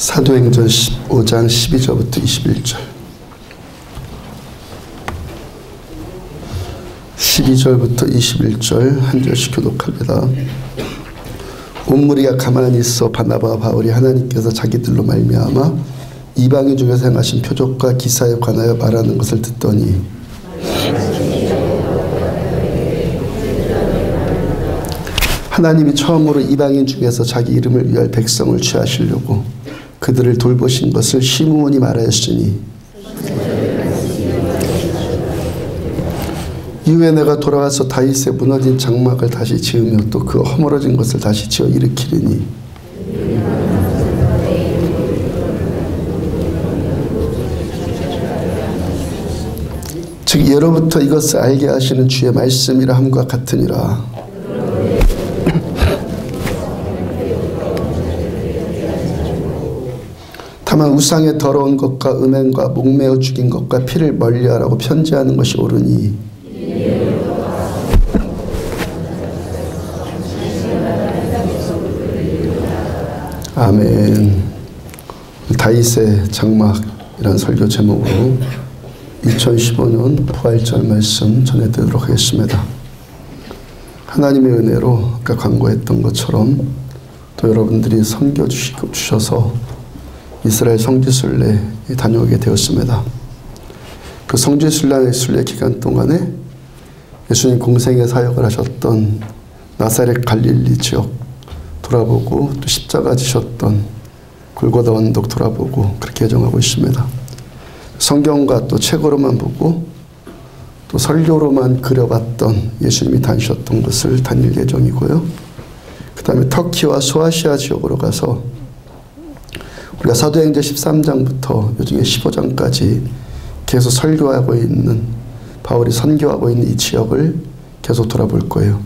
사도행전 15장 12절부터 21절. 12절부터 21절 한 절씩 교독합니다. 온 무리가 가만히 있어 바나바와 바울이 하나님께서 자기들로 말미암아 이방인 중에서 행하신 표적과 기사에 관하여 말하는 것을 듣더니 하나님이 처음으로 이방인 중에서 자기 이름을 위할 백성을 취하시려고 그들을 돌보신 것을 시므온이 말하였으니 이후에 내가 돌아와서 다윗의 무너진 장막을 다시 지으며 또 그 허물어진 것을 다시 지어 일으키리니 즉 예로부터 이것을 알게 하시는 주의 말씀이라 함과 같으니라. 다만 우상의 더러운 것과 음행과 목매어 죽인 것과 피를 멀리하라고 편지하는 것이 옳으니 아멘. 다윗의 장막이라는 설교 제목으로 2015년 부활절 말씀 전해드리도록 하겠습니다. 하나님의 은혜로 아까 광고했던 것처럼 또 여러분들이 섬겨주셔서 이스라엘 성지순례에 다녀오게 되었습니다. 그 성지순례 기간 동안에 예수님 공생의 사역을 하셨던 나사렛 갈릴리 지역 돌아보고 또 십자가 지셨던 골고다 언덕 돌아보고 그렇게 예정하고 있습니다. 성경과 또 책으로만 보고 또 설교로만 그려봤던 예수님이 다니셨던 곳을 다닐 예정이고요. 그 다음에 터키와 소아시아 지역으로 가서 우리가 사도행전 13장부터 요즘에 15장까지 계속 설교하고 있는 바울이 선교하고 있는 이 지역을 계속 돌아볼 거예요.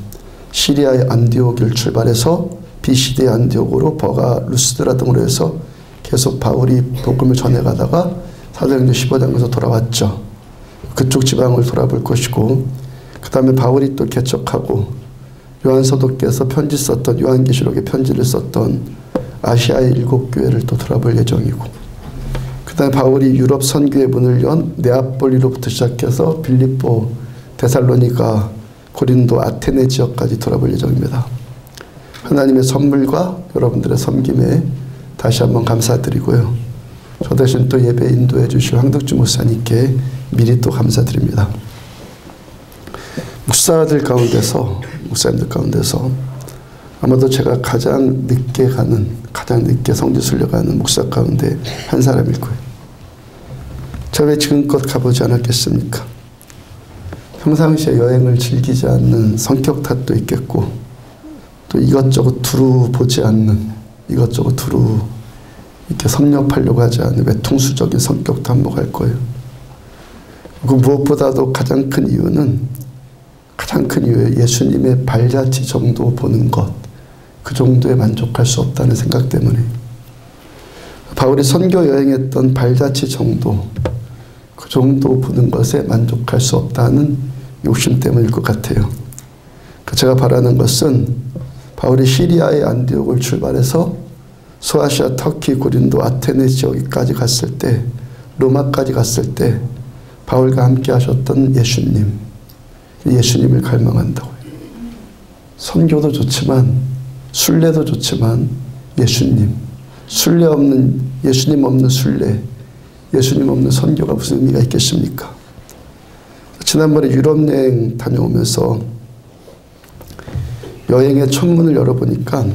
시리아의 안디옥을 출발해서 비시드의 안디옥으로 버가 루스드라 등으로 해서 계속 바울이 복음을 전해가다가 사도행전 15장에서 돌아왔죠. 그쪽 지방을 돌아볼 것이고 그 다음에 바울이 또 개척하고 요한 사도께서 편지 썼던 요한계시록의 편지를 썼던 아시아의 7교회를 또 돌아볼 예정이고 그 다음에 바울이 유럽 선교의 문을 연 네아폴리로부터 시작해서 빌립보, 데살로니가, 고린도, 아테네 지역까지 돌아볼 예정입니다. 하나님의 선물과 여러분들의 섬김에 다시 한번 감사드리고요. 저 대신 또 예배 인도해 주실 황덕주 목사님께 미리 또 감사드립니다. 목사님들 가운데서 아마도 제가 가장 늦게 성지순례 가는 목사 가운데 한 사람일 거예요. 제가 왜 지금껏 가보지 않았겠습니까? 평상시에 여행을 즐기지 않는 성격 탓도 있겠고 또 이것저것 두루 보지 않는 이것저것 두루 이렇게 섭렵하려고 하지 않는 외통수적인 성격도 한몫할 거예요. 그 무엇보다도 가장 큰 이유에 예수님의 발자취 정도 보는 것, 그 정도에 만족할 수 없다는 생각 때문에 바울이 선교 여행했던 발자취 정도, 그 정도 보는 것에 만족할 수 없다는 욕심 때문일 것 같아요. 제가 바라는 것은 바울이 시리아의 안디옥을 출발해서 소아시아, 터키, 고린도, 아테네 지역까지 갔을 때, 로마까지 갔을 때 바울과 함께 하셨던 예수님을 갈망한다고요. 선교도 좋지만 순례도 좋지만 예수님 없는 순례, 예수님 없는 선교가 무슨 의미가 있겠습니까? 지난번에 유럽 여행 다녀오면서 여행의 천문을 열어보니까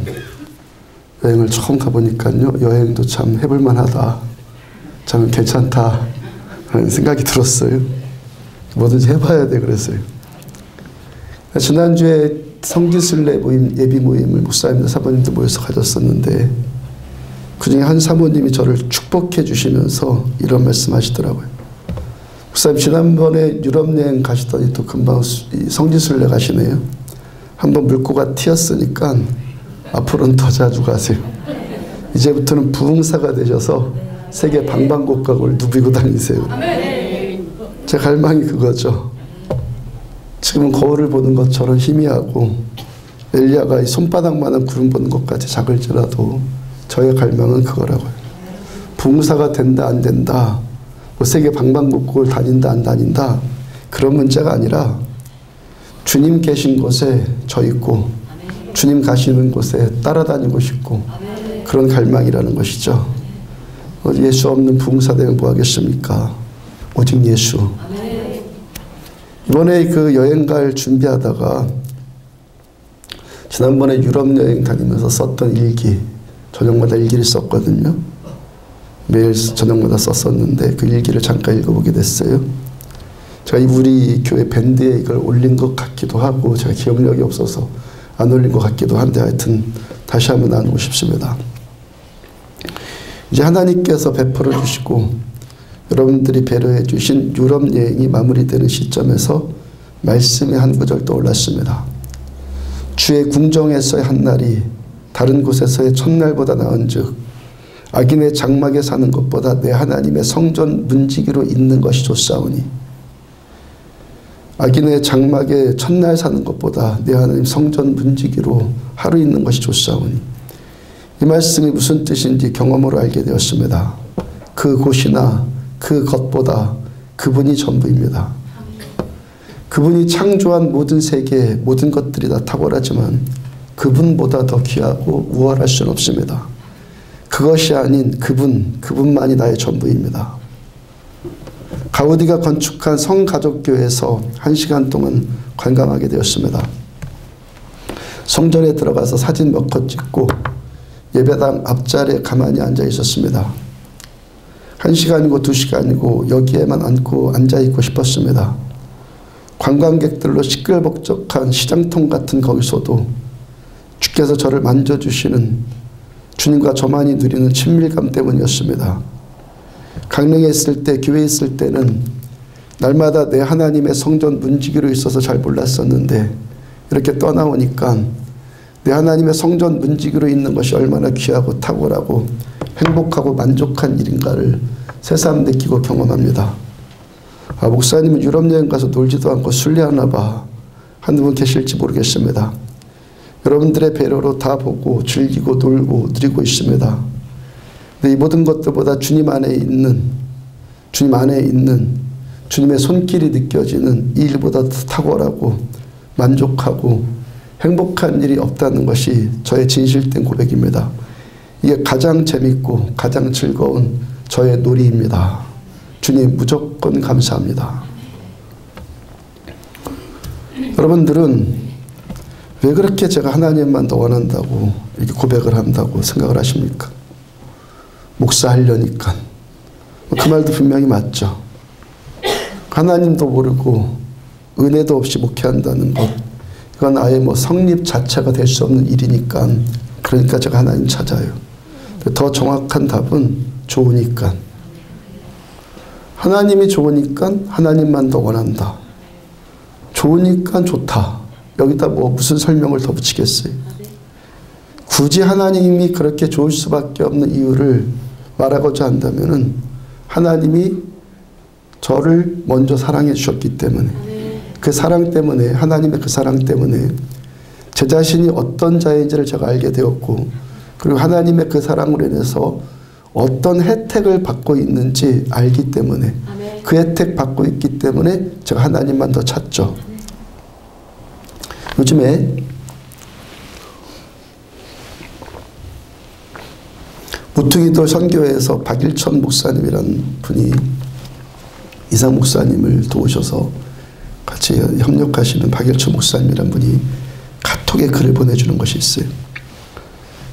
여행을 처음 가보니까요, 여행도 참 해볼만하다, 참 괜찮다 하는 생각이 들었어요. 뭐든지 해봐야 돼 그랬어요. 지난주에 성지순례 모임, 예비 모임을 목사님들 사모님들 모여서 가졌었는데 그중에 한 사모님이 저를 축복해 주시면서 이런 말씀 하시더라고요. 목사님 지난번에 유럽 여행 가시더니 또 금방 성지순례 가시네요. 한번 물고가 튀었으니까 앞으로는 더 자주 가세요. 이제부터는 부흥사가 되셔서 세계 방방곡곡을 누비고 다니세요. 제 갈망이 그거죠. 지금은 거울을 보는 것처럼 희미하고 엘리야가 손바닥만한 구름 보는 것까지 작을지라도 저의 갈망은 그거라고요. 부흥사가 된다 안 된다, 뭐 세계 방방곡곡을 다닌다 안 다닌다, 그런 문제가 아니라 주님 계신 곳에 저 있고 주님 가시는 곳에 따라다니고 싶고 그런 갈망이라는 것이죠. 예수 없는 부흥사 되면 뭐 하겠습니까? 오직 예수. 이번에 그 여행 갈 준비하다가 지난번에 유럽 여행 다니면서 썼던 일기, 저녁마다 일기를 썼거든요. 매일 저녁마다 썼었는데 그 일기를 잠깐 읽어보게 됐어요. 제가 우리 교회 밴드에 이걸 올린 것 같기도 하고 제가 기억력이 없어서 안 올린 것 같기도 한데 하여튼 다시 한번 나누고 싶습니다. 이제 하나님께서 베풀어 주시고 여러분들이 배려해 주신 유럽 여행이 마무리되는 시점에서 말씀이 한 구절 떠올랐습니다. 주의 궁정에서의 한 날이 다른 곳에서의 첫날보다 나은즉 악인의 장막에 사는 것보다 내 하나님의 성전 문지기로 있는 것이 좋사오니, 악인의 장막에 첫날 사는 것보다 내 하나님 성전 문지기로 하루 있는 것이 좋사오니, 이 말씀이 무슨 뜻인지 경험으로 알게 되었습니다. 그 곳이나 그 것보다 그분이 전부입니다. 그분이 창조한 모든 세계, 모든 것들이 다 탁월하지만 그분보다 더 귀하고 우월할 수는 없습니다. 그것이 아닌 그분만이 나의 전부입니다. 가우디가 건축한 성가족교회에서 1시간 동안 관광하게 되었습니다. 성전에 들어가서 사진 몇 컷 찍고 예배당 앞자리에 가만히 앉아 있었습니다. 1시간이고 2시간이고 여기에만 앉아 있고 싶었습니다. 관광객들로 시끌벅적한 시장통 같은 거기서도 주께서 저를 만져주시는 주님과 저만이 누리는 친밀감 때문이었습니다. 강릉에 있을 때, 교회에 있을 때는 날마다 내 하나님의 성전 문지기로 있어서 잘 몰랐었는데 이렇게 떠나오니까 내 하나님의 성전 문지기로 있는 것이 얼마나 귀하고 탁월하고 행복하고 만족한 일인가를 새삼 느끼고 경험합니다. 아, 목사님은 유럽 여행 가서 놀지도 않고 순례하나 봐 하는 분 계실지 모르겠습니다. 여러분들의 배려로 다 보고 즐기고 놀고 누리고 있습니다. 근데 이 모든 것들보다 주님 안에 있는 주님의 손길이 느껴지는 이 일보다 더 탁월하고 만족하고 행복한 일이 없다는 것이 저의 진실된 고백입니다. 이게 가장 재밌고 가장 즐거운 저의 놀이입니다. 주님 무조건 감사합니다. 여러분들은 왜 그렇게 제가 하나님만 더 원한다고 이렇게 고백을 한다고 생각을 하십니까? 목사하려니까. 그 말도 분명히 맞죠. 하나님도 모르고 은혜도 없이 목회한다는 것, 이건 아예 뭐 성립 자체가 될 수 없는 일이니까, 그러니까 제가 하나님 찾아요. 더 정확한 답은 좋으니까. 하나님이 좋으니까 하나님만 더 원한다. 좋으니까 좋다. 여기다 뭐 무슨 설명을 더 붙이겠어요? 굳이 하나님이 그렇게 좋을 수밖에 없는 이유를 말하고자 한다면은 하나님이 저를 먼저 사랑해 주셨기 때문에, 그 사랑 때문에, 하나님의 그 사랑 때문에 제 자신이 어떤 자인지를 제가 알게 되었고, 그리고 하나님의 그 사랑으로 인해서 어떤 혜택을 받고 있는지 알기 때문에, 그 혜택 받고 있기 때문에 제가 하나님만 더 찾죠. 요즘에 모퉁이돌 선교회에서 박일천 목사님이라는 분이 이상 목사님을 도우셔서 같이 협력하시는 박일천 목사님이라는 분이 카톡에 글을 보내주는 것이 있어요.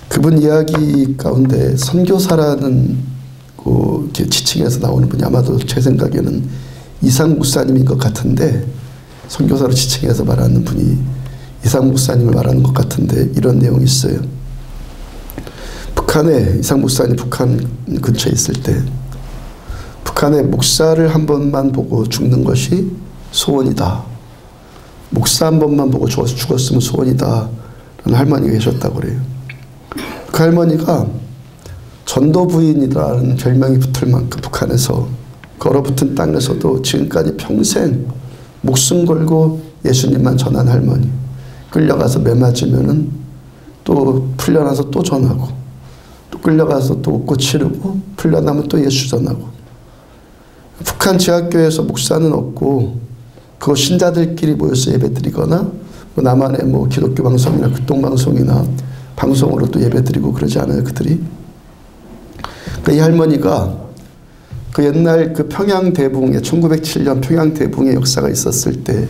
그분 이야기 가운데 선교사라는 그 지칭에서 나오는 분이 아마도 제 생각에는 이상 목사님인 것 같은데, 선교사로 지칭해서 말하는 분이 이상 목사님을 말하는 것 같은데 이런 내용이 있어요. 북한에, 이상 목사님 북한 근처에 있을 때 북한에 목사를 한 번만 보고 죽는 것이 소원이다. 목사 한 번만 보고 죽었으면 소원이다 라는 할머니가 계셨다고 그래요. 그 할머니가 전도 부인이라는 별명이 붙을 만큼 북한에서, 그 얼어붙은 땅에서도 지금까지 평생 목숨 걸고 예수님만 전한 할머니. 끌려가서 매 맞으면은 또 풀려나서 또 전하고, 또 끌려가서 또 웃고 치르고 풀려나면 또 예수 전하고. 북한 지하교회에서 목사는 없고 그 신자들끼리 모여서 예배드리거나 뭐 나만의 뭐 기독교 방송이나 극동방송이나 방송으로 또 예배드리고 그러지 않아요, 그들이. 그러니까 이 할머니가 그 옛날 그 평양대붕에 1907년 평양대붕의 역사가 있었을 때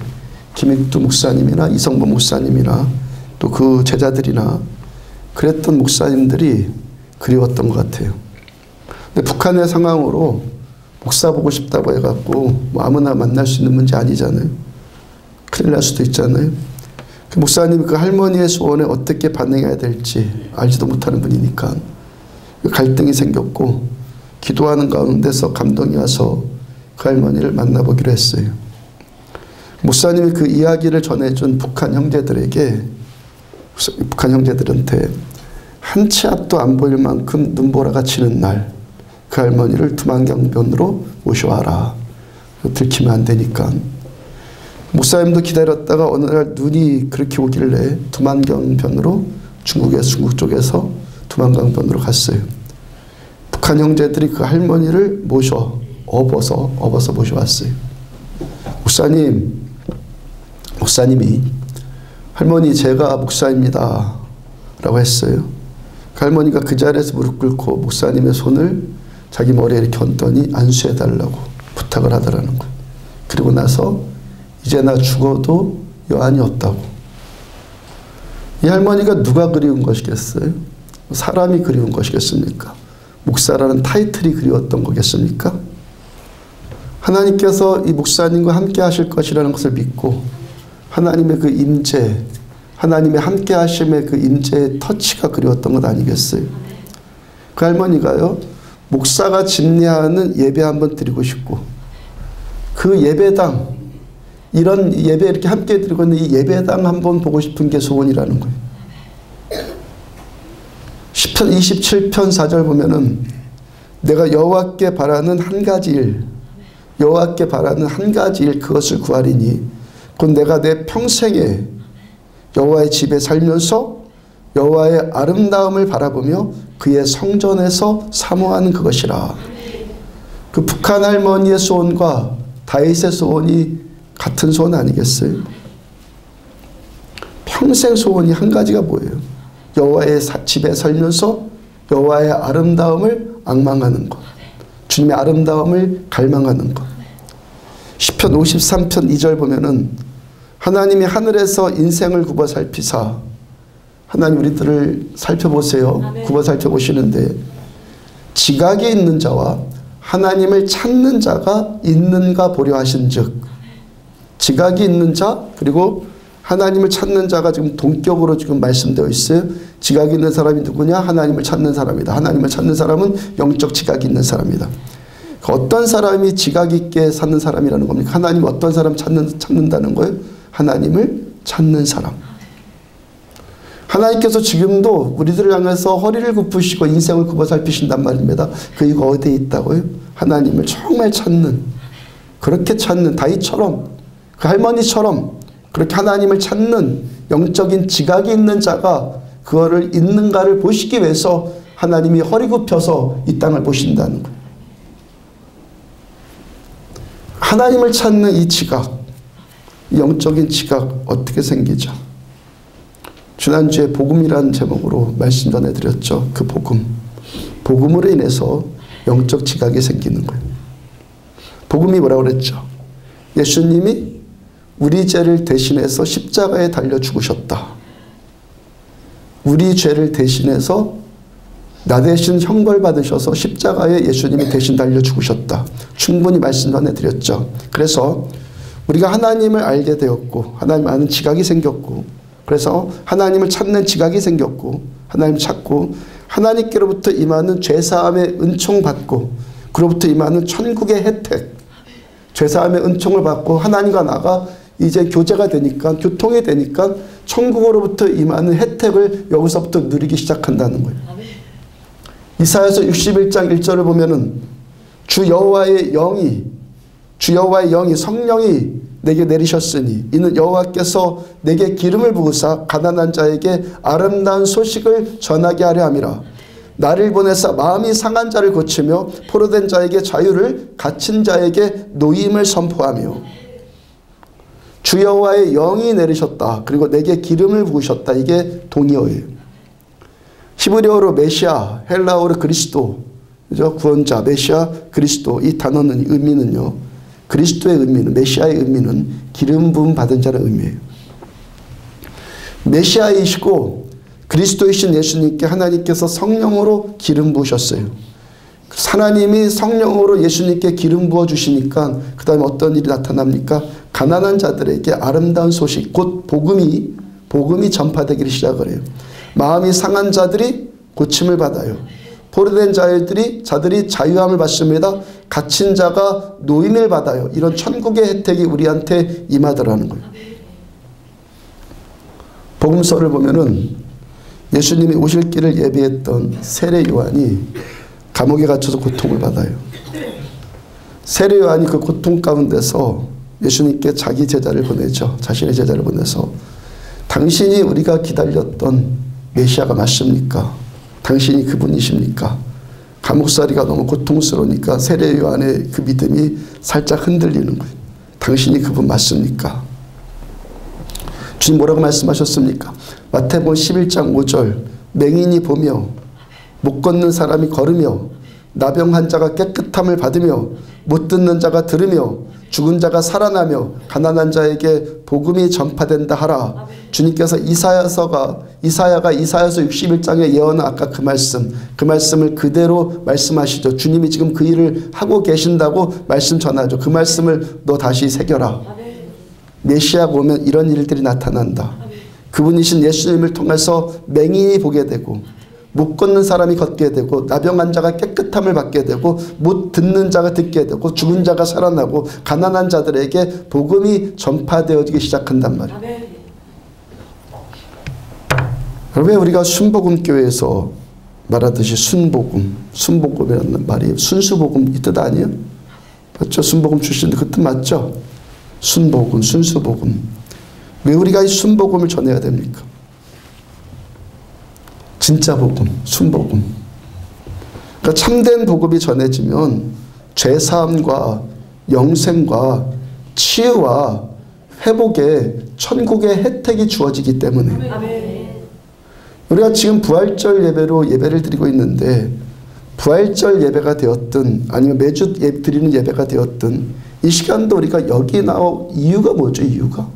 김익두 목사님이나 이성보 목사님이나 또 그 제자들이나 그랬던 목사님들이 그리웠던 것 같아요. 근데 북한의 상황으로 목사 보고 싶다고 해갖고 뭐 아무나 만날 수 있는 문제 아니잖아요. 큰일 날 수도 있잖아요. 그 목사님이 그 할머니의 소원에 어떻게 반응해야 될지 알지도 못하는 분이니까 갈등이 생겼고 기도하는 가운데서 감동이 와서 그 할머니를 만나보기로 했어요. 목사님이 그 이야기를 전해준 북한 형제들에게, 북한 형제들한테 한 치 앞도 안 보일 만큼 눈보라가 치는 날 그 할머니를 두만경변으로 모셔와라. 들키면 안 되니까. 목사님도 기다렸다가 어느 날 눈이 그렇게 오길래 두만경변으로 중국 쪽에서 두만경변으로 갔어요. 북한 형제들이 그 할머니를 업어서 모셔왔어요. 목사님이 할머니 제가 목사입니다 라고 했어요. 그 할머니가 그 자리에서 무릎 꿇고 목사님의 손을 자기 머리에 이렇게 얹더니 안수해달라고 부탁을 하더라는 거예요. 그리고 나서 이제 나 죽어도 여한이 없다고. 이 할머니가 누가 그리운 것이겠어요? 사람이 그리운 것이겠습니까? 목사라는 타이틀이 그리웠던 거겠습니까? 하나님께서 이 목사님과 함께 하실 것이라는 것을 믿고 하나님의 그 임재, 하나님의 함께 하심의 그 임재의 터치가 그리웠던 것 아니겠어요? 그 할머니가요, 목사가 집례하는 예배 한번 드리고 싶고 그 예배당, 이런 예배 이렇게 함께 드리고 있는 이 예배당 한번 보고 싶은 게 소원이라는 거예요. 시편 27편 4절 보면은 내가 여호와께 바라는 한 가지 일, 여호와께 바라는 한 가지 일 그것을 구하리니 곧 내가 내 평생에 여호와의 집에 살면서 여호와의 아름다움을 바라보며 그의 성전에서 사모하는 그것이라. 그 북한 할머니의 소원과 다윗의 소원이 같은 소원 아니겠어요? 평생 소원이 한 가지가 뭐예요? 여호와의 집에 살면서 여호와의 아름다움을 앙망하는 것, 주님의 아름다움을 갈망하는 것. 시편 53편 2절 보면은 하나님이 하늘에서 인생을 굽어 살피사, 하나님 우리들을 살펴보세요. 아멘. 굽어 살펴보시는데 지각이 있는 자와 하나님을 찾는 자가 있는가 보려 하신즉, 지각이 있는 자 그리고 하나님을 찾는 자가 지금 동격으로 지금 말씀되어 있어요. 지각이 있는 사람이 누구냐? 하나님을 찾는 사람이다. 하나님을 찾는 사람은 영적 지각이 있는 사람이다. 어떤 사람이 지각 있게 사는 사람이라는 겁니까? 하나님 어떤 사람 찾는다는 거예요? 하나님을 찾는 사람. 하나님께서 지금도 우리들을 향해서 허리를 굽으시고 인생을 굽어 살피신단 말입니다. 그 이유가 어디에 있다고요? 하나님을 정말 찾는, 그렇게 찾는 다윗처럼, 그 할머니처럼 그렇게 하나님을 찾는 영적인 지각이 있는 자가 그거를 있는가를 보시기 위해서 하나님이 허리 굽혀서 이 땅을 보신다는 거예요. 하나님을 찾는 이 지각, 이 영적인 지각 어떻게 생기죠? 지난주에 복음이라는 제목으로 말씀 전해드렸죠. 그 복음으로 인해서 영적 지각이 생기는 거예요. 복음이 뭐라고 그랬죠? 예수님이 우리 죄를 대신해서 십자가에 달려 죽으셨다. 우리 죄를 대신해서 나 대신 형벌 받으셔서 십자가에 예수님이 대신 달려 죽으셨다. 충분히 말씀 전해드렸죠. 그래서 우리가 하나님을 알게 되었고 하나님 아는 지각이 생겼고 그래서 하나님을 찾는 지각이 생겼고 하나님을 찾고 하나님께로부터 임하는 죄사함의 은총 받고 그로부터 임하는 천국의 혜택, 죄사함의 은총을 받고 하나님과 나가 이제 교제가 되니까, 교통이 되니까 천국으로부터 임하는 혜택을 여기서부터 누리기 시작한다는 거예요. 이사야서 61장 1절을 보면은 주 여호와의 영이 성령이 내게 내리셨으니 이는 여호와께서 내게 기름을 부으사 가난한 자에게 아름다운 소식을 전하게 하려 함이라. 나를 보내사 마음이 상한 자를 고치며 포로된 자에게 자유를, 갇힌 자에게 노임을 선포하며 주 여호와의 영이 내리셨다. 그리고 내게 기름을 부으셨다. 이게 동의어예요. 히브리어로 메시아, 헬라어로 그리스도, 그죠? 구원자, 메시아, 그리스도. 이 단어는 의미는요. 그리스도의 의미는, 메시아의 의미는 기름 부음 받은 자의 의미예요. 메시아이시고 그리스도이신 예수님께 하나님께서 성령으로 기름 부으셨어요. 하나님이 성령으로 예수님께 기름 부어 주시니까 그 다음에 어떤 일이 나타납니까? 가난한 자들에게 아름다운 소식, 곧 복음이 전파되기를 시작을 해요. 마음이 상한 자들이 고침을 받아요. 포로된 자들이 자유함을 받습니다. 갇힌 자가 노임을 받아요. 이런 천국의 혜택이 우리한테 임하더라는 거예요. 복음서를 보면은 예수님이 오실 길을 예비했던 세례 요한이 감옥에 갇혀서 고통을 받아요. 세례 요한이 그 고통 가운데서 예수님께 자기 제자를 보내죠. 자신의 제자를 보내서 당신이 우리가 기다렸던 메시아가 맞습니까? 당신이 그분이십니까? 감옥살이가 너무 고통스러우니까 세례 요한의 그 믿음이 살짝 흔들리는 거예요. 당신이 그분 맞습니까? 주님 뭐라고 말씀하셨습니까? 마태복음 11장 5절 맹인이 보며 못 걷는 사람이 걸으며 나병 환자가 깨끗함을 받으며 못 듣는 자가 들으며 죽은 자가 살아나며 가난한 자에게 복음이 전파된다 하라. 주님께서 이사야가 이사야서 61장에 예언한 아까 그 말씀을 그대로 말씀하시죠. 주님이 지금 그 일을 하고 계신다고 말씀 전하죠. 그 말씀을 너 다시 새겨라. 메시아가 오면 이런 일들이 나타난다. 그분이신 예수님을 통해서 맹인이 보게 되고 못 걷는 사람이 걷게 되고 나병 환자가 깨끗함을 받게 되고 못 듣는 자가 듣게 되고 죽은 자가 살아나고 가난한 자들에게 복음이 전파되어지기 시작한단 말이에요. 왜 우리가 순복음교회에서 말하듯이 순복음이라는 말이 순수복음 이 뜻 아니에요? 맞죠? 순복음 출신들 그 뜻 맞죠? 순복음, 순수복음. 왜 우리가 이 순복음을 전해야 됩니까? 진짜 복음, 순복음. 그러니까 참된 복음이 전해지면 죄사함과 영생과 치유와 회복의 천국의 혜택이 주어지기 때문에 우리가 지금 부활절 예배로 예배를 드리고 있는데 부활절 예배가 되었든 아니면 매주 드리는 예배가 되었든 이 시간도 우리가 여기 나올 이유가 뭐죠? 이유가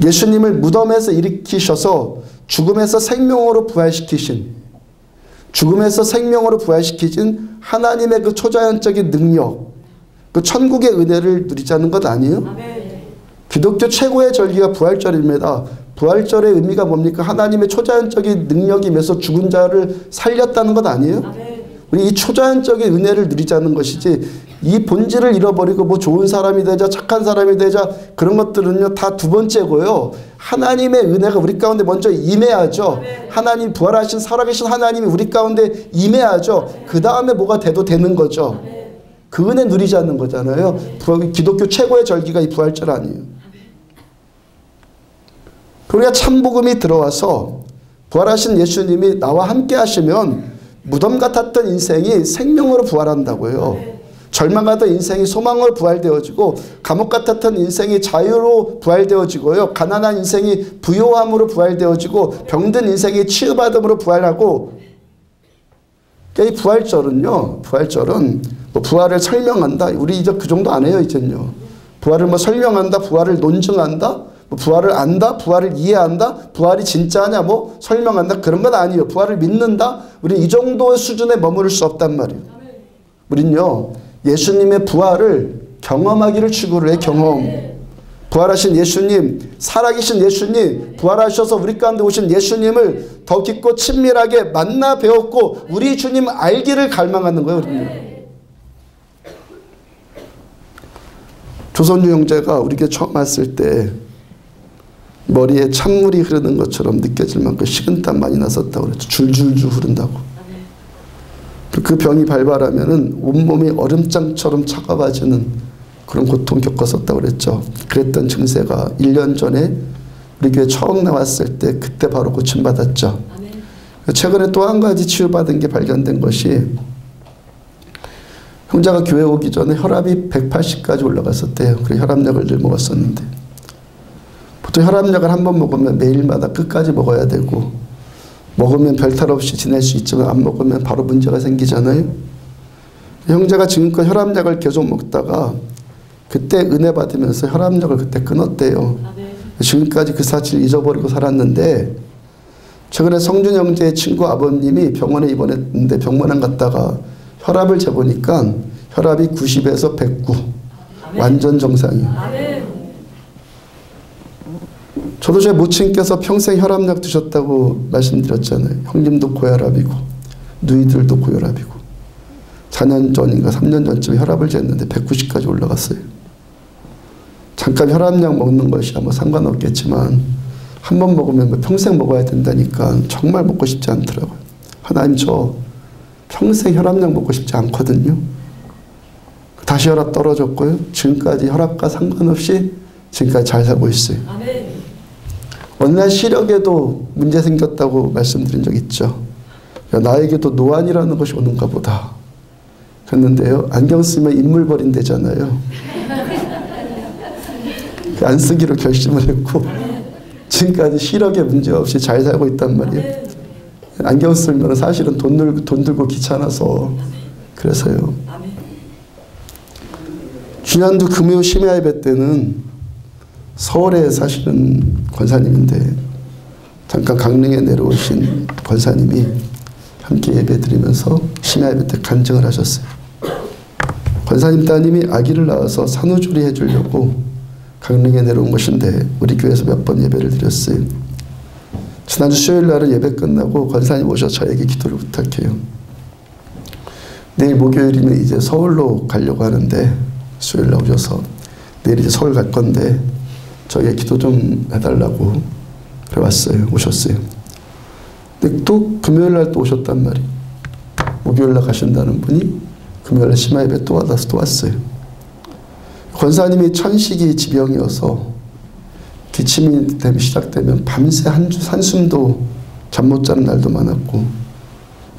예수님을 무덤에서 일으키셔서 죽음에서 생명으로 부활시키신 하나님의 그 초자연적인 능력, 그 천국의 은혜를 누리자는 것 아니에요? 기독교 최고의 절기가 부활절입니다. 부활절의 의미가 뭡니까? 하나님의 초자연적인 능력이 임해서 죽은 자를 살렸다는 것 아니에요? 우리 이 초자연적인 은혜를 누리자는 것이지 이 본질을 잃어버리고 뭐 좋은 사람이 되자 착한 사람이 되자 그런 것들은요 다 두 번째고요. 하나님의 은혜가 우리 가운데 먼저 임해야죠. 하나님 부활하신 살아계신 하나님이 우리 가운데 임해야죠. 그 다음에 뭐가 돼도 되는 거죠. 그 은혜 누리자는 거잖아요. 기독교 최고의 절기가 이 부활절 아니에요. 우리가 참복음이 들어와서 부활하신 예수님이 나와 함께 하시면 무덤 같았던 인생이 생명으로 부활한다고요. 절망하던 인생이 소망으로 부활되어지고 감옥 같았던 인생이 자유로 부활되어지고요. 가난한 인생이 부요함으로 부활되어지고 병든 인생이 치유받음으로 부활하고 이 부활절은 뭐 부활을 설명한다. 우리 이제 그 정도 안 해요. 이제는요. 부활을 뭐 설명한다. 부활을 논증한다. 뭐 부활을 안다, 부활을 이해한다, 부활이 진짜냐 뭐 설명한다 그런 건 아니에요. 부활을 믿는다. 우리 이 정도의 수준에 머무를 수 없단 말이에요. 우린요 예수님의 부활을 경험하기를 추구를 해. 경험. 부활하신 예수님, 살아계신 예수님, 부활하셔서 우리 가운데 오신 예수님을 더 깊고 친밀하게 만나 배웠고 우리 주님 알기를 갈망하는 거예요. 우리는. 조선주 형제가 우리에게 처음 왔을 때 머리에 찬물이 흐르는 것처럼 느껴질 만큼 식은땀 많이 났었다고 그랬죠. 줄줄줄 흐른다고. 그 병이 발발하면은 온몸이 얼음장처럼 차가워지는 그런 고통 겪었었다고 그랬죠. 그랬던 증세가 1년 전에 우리 교회 처음 나왔을 때 그때 바로 고침받았죠. 최근에 또 한 가지 치유받은 게 발견된 것이 형제가 교회 오기 전에 혈압이 180까지 올라갔었대요. 그래서 혈압약을 늘 먹었었는데 보통 혈압약을 한 번 먹으면 매일마다 끝까지 먹어야 되고 먹으면 별탈 없이 지낼 수 있지만 안 먹으면 바로 문제가 생기잖아요. 형제가 지금껏 혈압약을 계속 먹다가 그때 은혜 받으면서 혈압약을 그때 끊었대요. 지금까지 그 사실을 잊어버리고 살았는데 최근에 성준 형제의 친구 아버님이 병원에 입원했는데 병원에 갔다가 혈압을 재보니까 혈압이 90에서 109 완전 정상이에요. 저도 제 모친께서 평생 혈압약 드셨다고 말씀드렸잖아요. 형님도 고혈압이고 누이들도 고혈압이고 4년 전인가 3년 전쯤에 혈압을 쟀는데 190까지 올라갔어요. 잠깐 혈압약 먹는 것이야 뭐 상관없겠지만 한 번 먹으면 뭐 평생 먹어야 된다니까 정말 먹고 싶지 않더라고요. 하나님 저 평생 혈압약 먹고 싶지 않거든요. 다시 혈압 떨어졌고요. 지금까지 혈압과 상관없이 지금까지 잘 살고 있어요. 어느 날 시력에도 문제 생겼다고 말씀드린 적 있죠. 나에게도 노안이라는 것이 오는가 보다. 그랬는데요. 안경 쓰면 인물 버린대잖아요. 안 쓰기로 결심을 했고 지금까지 시력에 문제 없이 잘 살고 있단 말이에요. 안경 쓰면 사실은 돈 들고 귀찮아서 그래서요. 주년도 금요 심야 예배 때는 서울에 사시는 권사님인데 잠깐 강릉에 내려오신 권사님이 함께 예배 드리면서 심야 예배 때 간증을 하셨어요. 권사님 따님이 아기를 낳아서 산후조리 해주려고 강릉에 내려온 것인데 우리 교회에서 몇 번 예배를 드렸어요. 지난주 수요일 날은 예배 끝나고 권사님 오셔서 저에게 기도를 부탁해요. 내일 목요일이면 이제 서울로 가려고 하는데 수요일 날 오셔서 내일 이제 서울 갈 건데 저에게 기도 좀 해달라고 그래 왔어요. 오셨어요. 근데 또 금요일 날 또 오셨단 말이에요. 목요일 날 가신다는 분이 금요일 날 심야 예배 또 받아서 또 왔어요. 권사님이 천식이 지병이어서 기침이 시작되면 밤새 한숨도 잠 못 자는 날도 많았고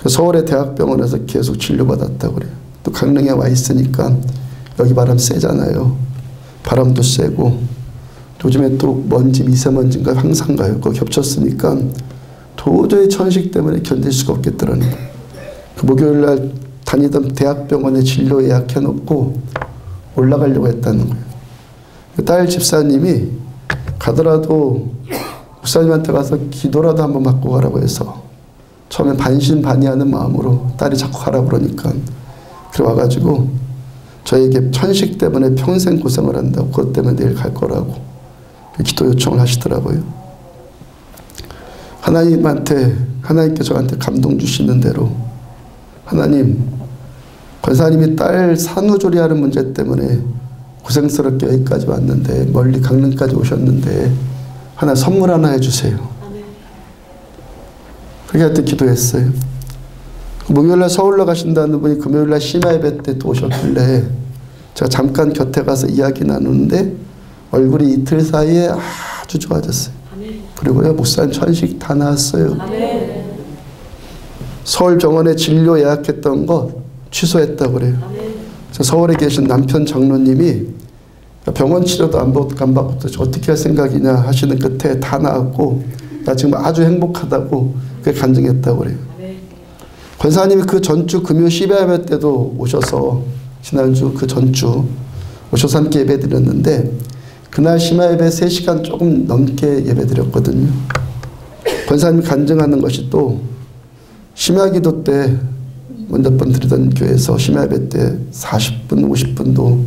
서울의 대학병원에서 계속 치료받았다고 그래요. 또 강릉에 와 있으니까 여기 바람 세잖아요. 바람도 세고 요즘에 또 먼지 미세먼지인가 항상 가요. 그거 겹쳤으니까 도저히 천식 때문에 견딜 수가 없겠더라는 거예요. 그 목요일 날 다니던 대학병원에 진료 예약해놓고 올라가려고 했다는 거예요. 딸 집사님이 가더라도 목사님한테 가서 기도라도 한번 받고 가라고 해서 처음엔 반신반의하는 마음으로 딸이 자꾸 가라고 그러니까 그래 와가지고 저에게 천식 때문에 평생 고생을 한다고 그것 때문에 내일 갈 거라고 기도 요청을 하시더라고요. 하나님께 저한테 감동 주시는 대로 하나님 권사님이 딸 산후조리하는 문제 때문에 고생스럽게 여기까지 왔는데 멀리 강릉까지 오셨는데 하나 선물 하나 해주세요. 그렇게 하여튼 기도했어요. 목요일날 서울로 가신다는 분이 금요일날 심야 예배 때 또 오셨길래 제가 잠깐 곁에 가서 이야기 나누는데 얼굴이 이틀 사이에 아주 좋아졌어요. 그리고요 목사님 천식 다 나았어요. 서울 병원에 진료 예약했던 거 취소했다고 그래요. 서울에 계신 남편 장로님이 병원 치료도 안 받고 어떻게 할 생각이냐 하시는 끝에 다 나았고 나 지금 아주 행복하다고 그렇게 간증했다고 그래요. 권사님이 그 전주 금요 심야 예배 때도 오셔서 지난주 그 전주 오셔서 함께 예배 드렸는데 그날 심야 예배 3시간 조금 넘게 예배 드렸거든요. 권사님이 간증하는 것이 또 심야 기도 때 몇 번 드리던 교회에서 심야 예배 때 40분 50분도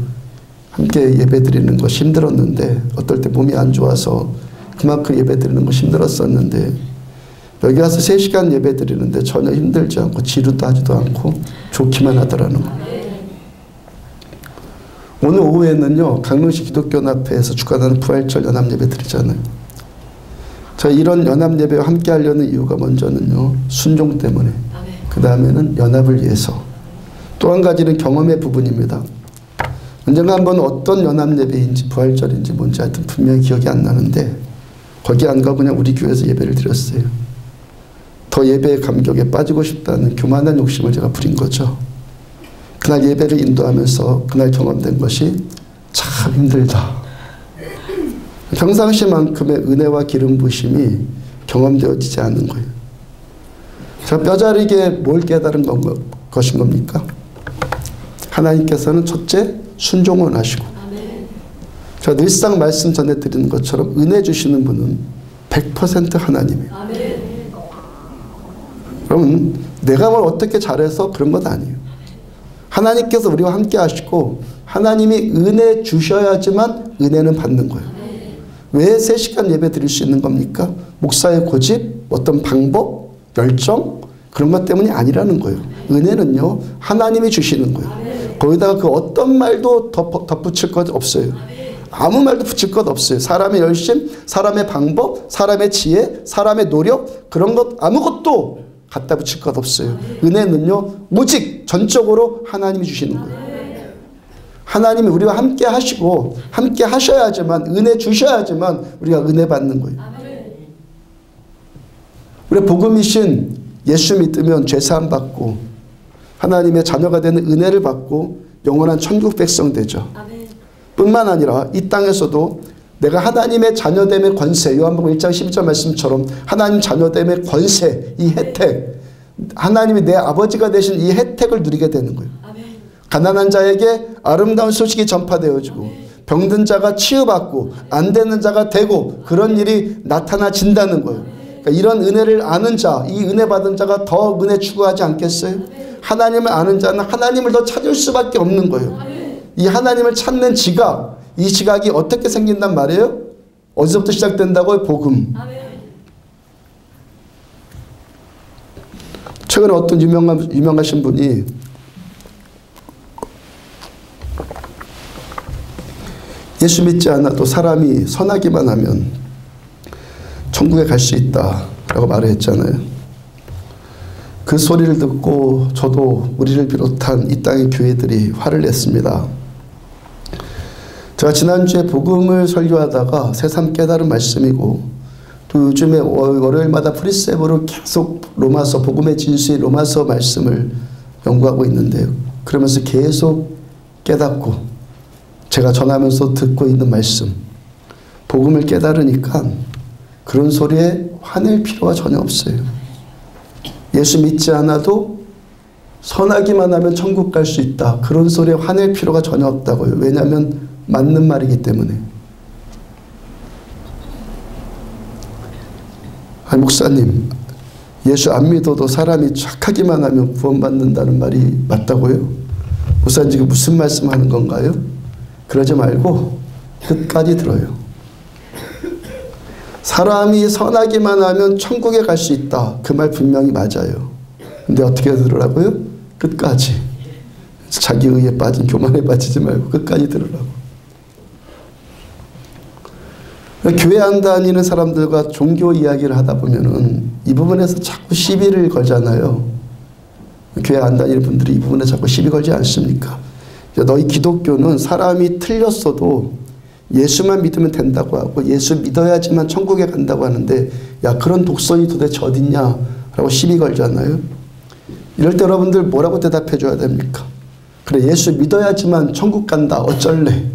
함께 예배 드리는 것이 힘들었는데 어떨 때 몸이 안 좋아서 그만큼 예배 드리는 것이 힘들었었는데 여기 와서 3시간 예배 드리는데 전혀 힘들지 않고 지루도 하지도 않고 좋기만 하더라는 거예요. 오늘 오후에는요 강릉시 기독교연합회에서 주관하는 부활절 연합예배 드리잖아요. 저희 이런 연합예배와 함께 하려는 이유가 먼저는요 순종 때문에 그 다음에는 연합을 위해서 또 한 가지는 경험의 부분입니다. 언젠가 한번 어떤 연합예배인지 부활절인지 뭔지 하여튼 분명히 기억이 안 나는데 거기 안 가고 그냥 우리 교회에서 예배를 드렸어요. 더 예배의 감격에 빠지고 싶다는 교만한 욕심을 제가 부린 거죠. 그날 예배를 인도하면서 그날 경험된 것이 참 힘들다. 평상시만큼의 은혜와 기름 부심이 경험되어지지 않는 거예요. 제가 뼈저리게 뭘 깨달은 것인 겁니까? 하나님께서는 첫째 순종을 하시고, 제가 늘상 말씀 전해드리는 것처럼 은혜 주시는 분은 100% 하나님이에요. 그럼 내가 뭘 어떻게 잘해서 그런 것 아니에요. 하나님께서 우리와 함께 하시고 하나님이 은혜 주셔야지만 은혜는 받는 거예요. 왜 3시간 예배 드릴 수 있는 겁니까? 목사의 고집, 어떤 방법, 열정 그런 것 때문이 아니라는 거예요. 은혜는요 하나님이 주시는 거예요. 거기다가 그 어떤 말도 덧붙일 것 없어요. 아무 말도 붙일 것 없어요. 사람의 열심, 사람의 방법, 사람의 지혜, 사람의 노력 그런 것 아무것도 갖다 붙일 것 없어요. 은혜는요 오직 전적으로 하나님이 주시는 거예요. 하나님이 우리와 함께 하시고 함께 하셔야지만 은혜 주셔야지만 우리가 은혜 받는 거예요. 우리 복음이신 예수 믿으면 죄사함 받고 하나님의 자녀가 되는 은혜를 받고 영원한 천국 백성 되죠. 뿐만 아니라 이 땅에서도 내가 하나님의 자녀됨의 권세, 요한복음 1장 12절 말씀처럼 하나님 자녀됨의 권세, 이 혜택, 하나님이 내 아버지가 되신 이 혜택을 누리게 되는 거예요. 가난한 자에게 아름다운 소식이 전파되어지고 병든 자가 치유받고 안 되는 자가 되고 그런 일이 나타나진다는 거예요. 그러니까 이런 은혜를 아는 자, 이 은혜 받은 자가 더 은혜 추구하지 않겠어요? 하나님을 아는 자는 하나님을 더 찾을 수밖에 없는 거예요. 이 하나님을 찾는 지각, 이 지각이 어떻게 생긴단 말이에요? 어디서부터 시작된다고요? 복음. 최근에 어떤 유명하신 분이 예수 믿지 않아도 사람이 선하기만 하면 천국에 갈 수 있다라고 말을 했잖아요. 그 소리를 듣고 저도 우리를 비롯한 이 땅의 교회들이 화를 냈습니다. 제가 지난주에 복음을 설교하다가 새삼 깨달은 말씀이고 또 요즘에 월요일마다 프리셉으로 계속 로마서, 복음의 진수의 로마서 말씀을 연구하고 있는데요. 그러면서 계속 깨닫고 제가 전하면서 듣고 있는 말씀, 복음을 깨달으니까 그런 소리에 화낼 필요가 전혀 없어요. 예수 믿지 않아도 선하기만 하면 천국 갈 수 있다. 그런 소리에 화낼 필요가 전혀 없다고요. 왜냐하면 맞는 말이기 때문에. 아니 목사님, 예수 안 믿어도 사람이 착하기만 하면 구원받는다는 말이 맞다고요? 목사님 지금 무슨 말씀하는 건가요? 그러지 말고 끝까지 들어요. 사람이 선하기만 하면 천국에 갈 수 있다. 그 말 분명히 맞아요. 근데 어떻게 들으라고요? 끝까지. 자기 의에 빠진 교만에 빠지지 말고 끝까지 들으라고. 교회 안 다니는 사람들과 종교 이야기를 하다 보면은 이 부분에서 자꾸 시비를 걸잖아요. 교회 안 다니는 분들이 이 부분에 자꾸 시비 걸지 않습니까? 너희 기독교는 사람이 틀렸어도 예수만 믿으면 된다고 하고 예수 믿어야지만 천국에 간다고 하는데 야 그런 독선이 도대체 어딨냐 라고 시비 걸잖아요. 이럴 때 여러분들 뭐라고 대답해 줘야 됩니까? 그래 예수 믿어야지만 천국 간다 어쩔래?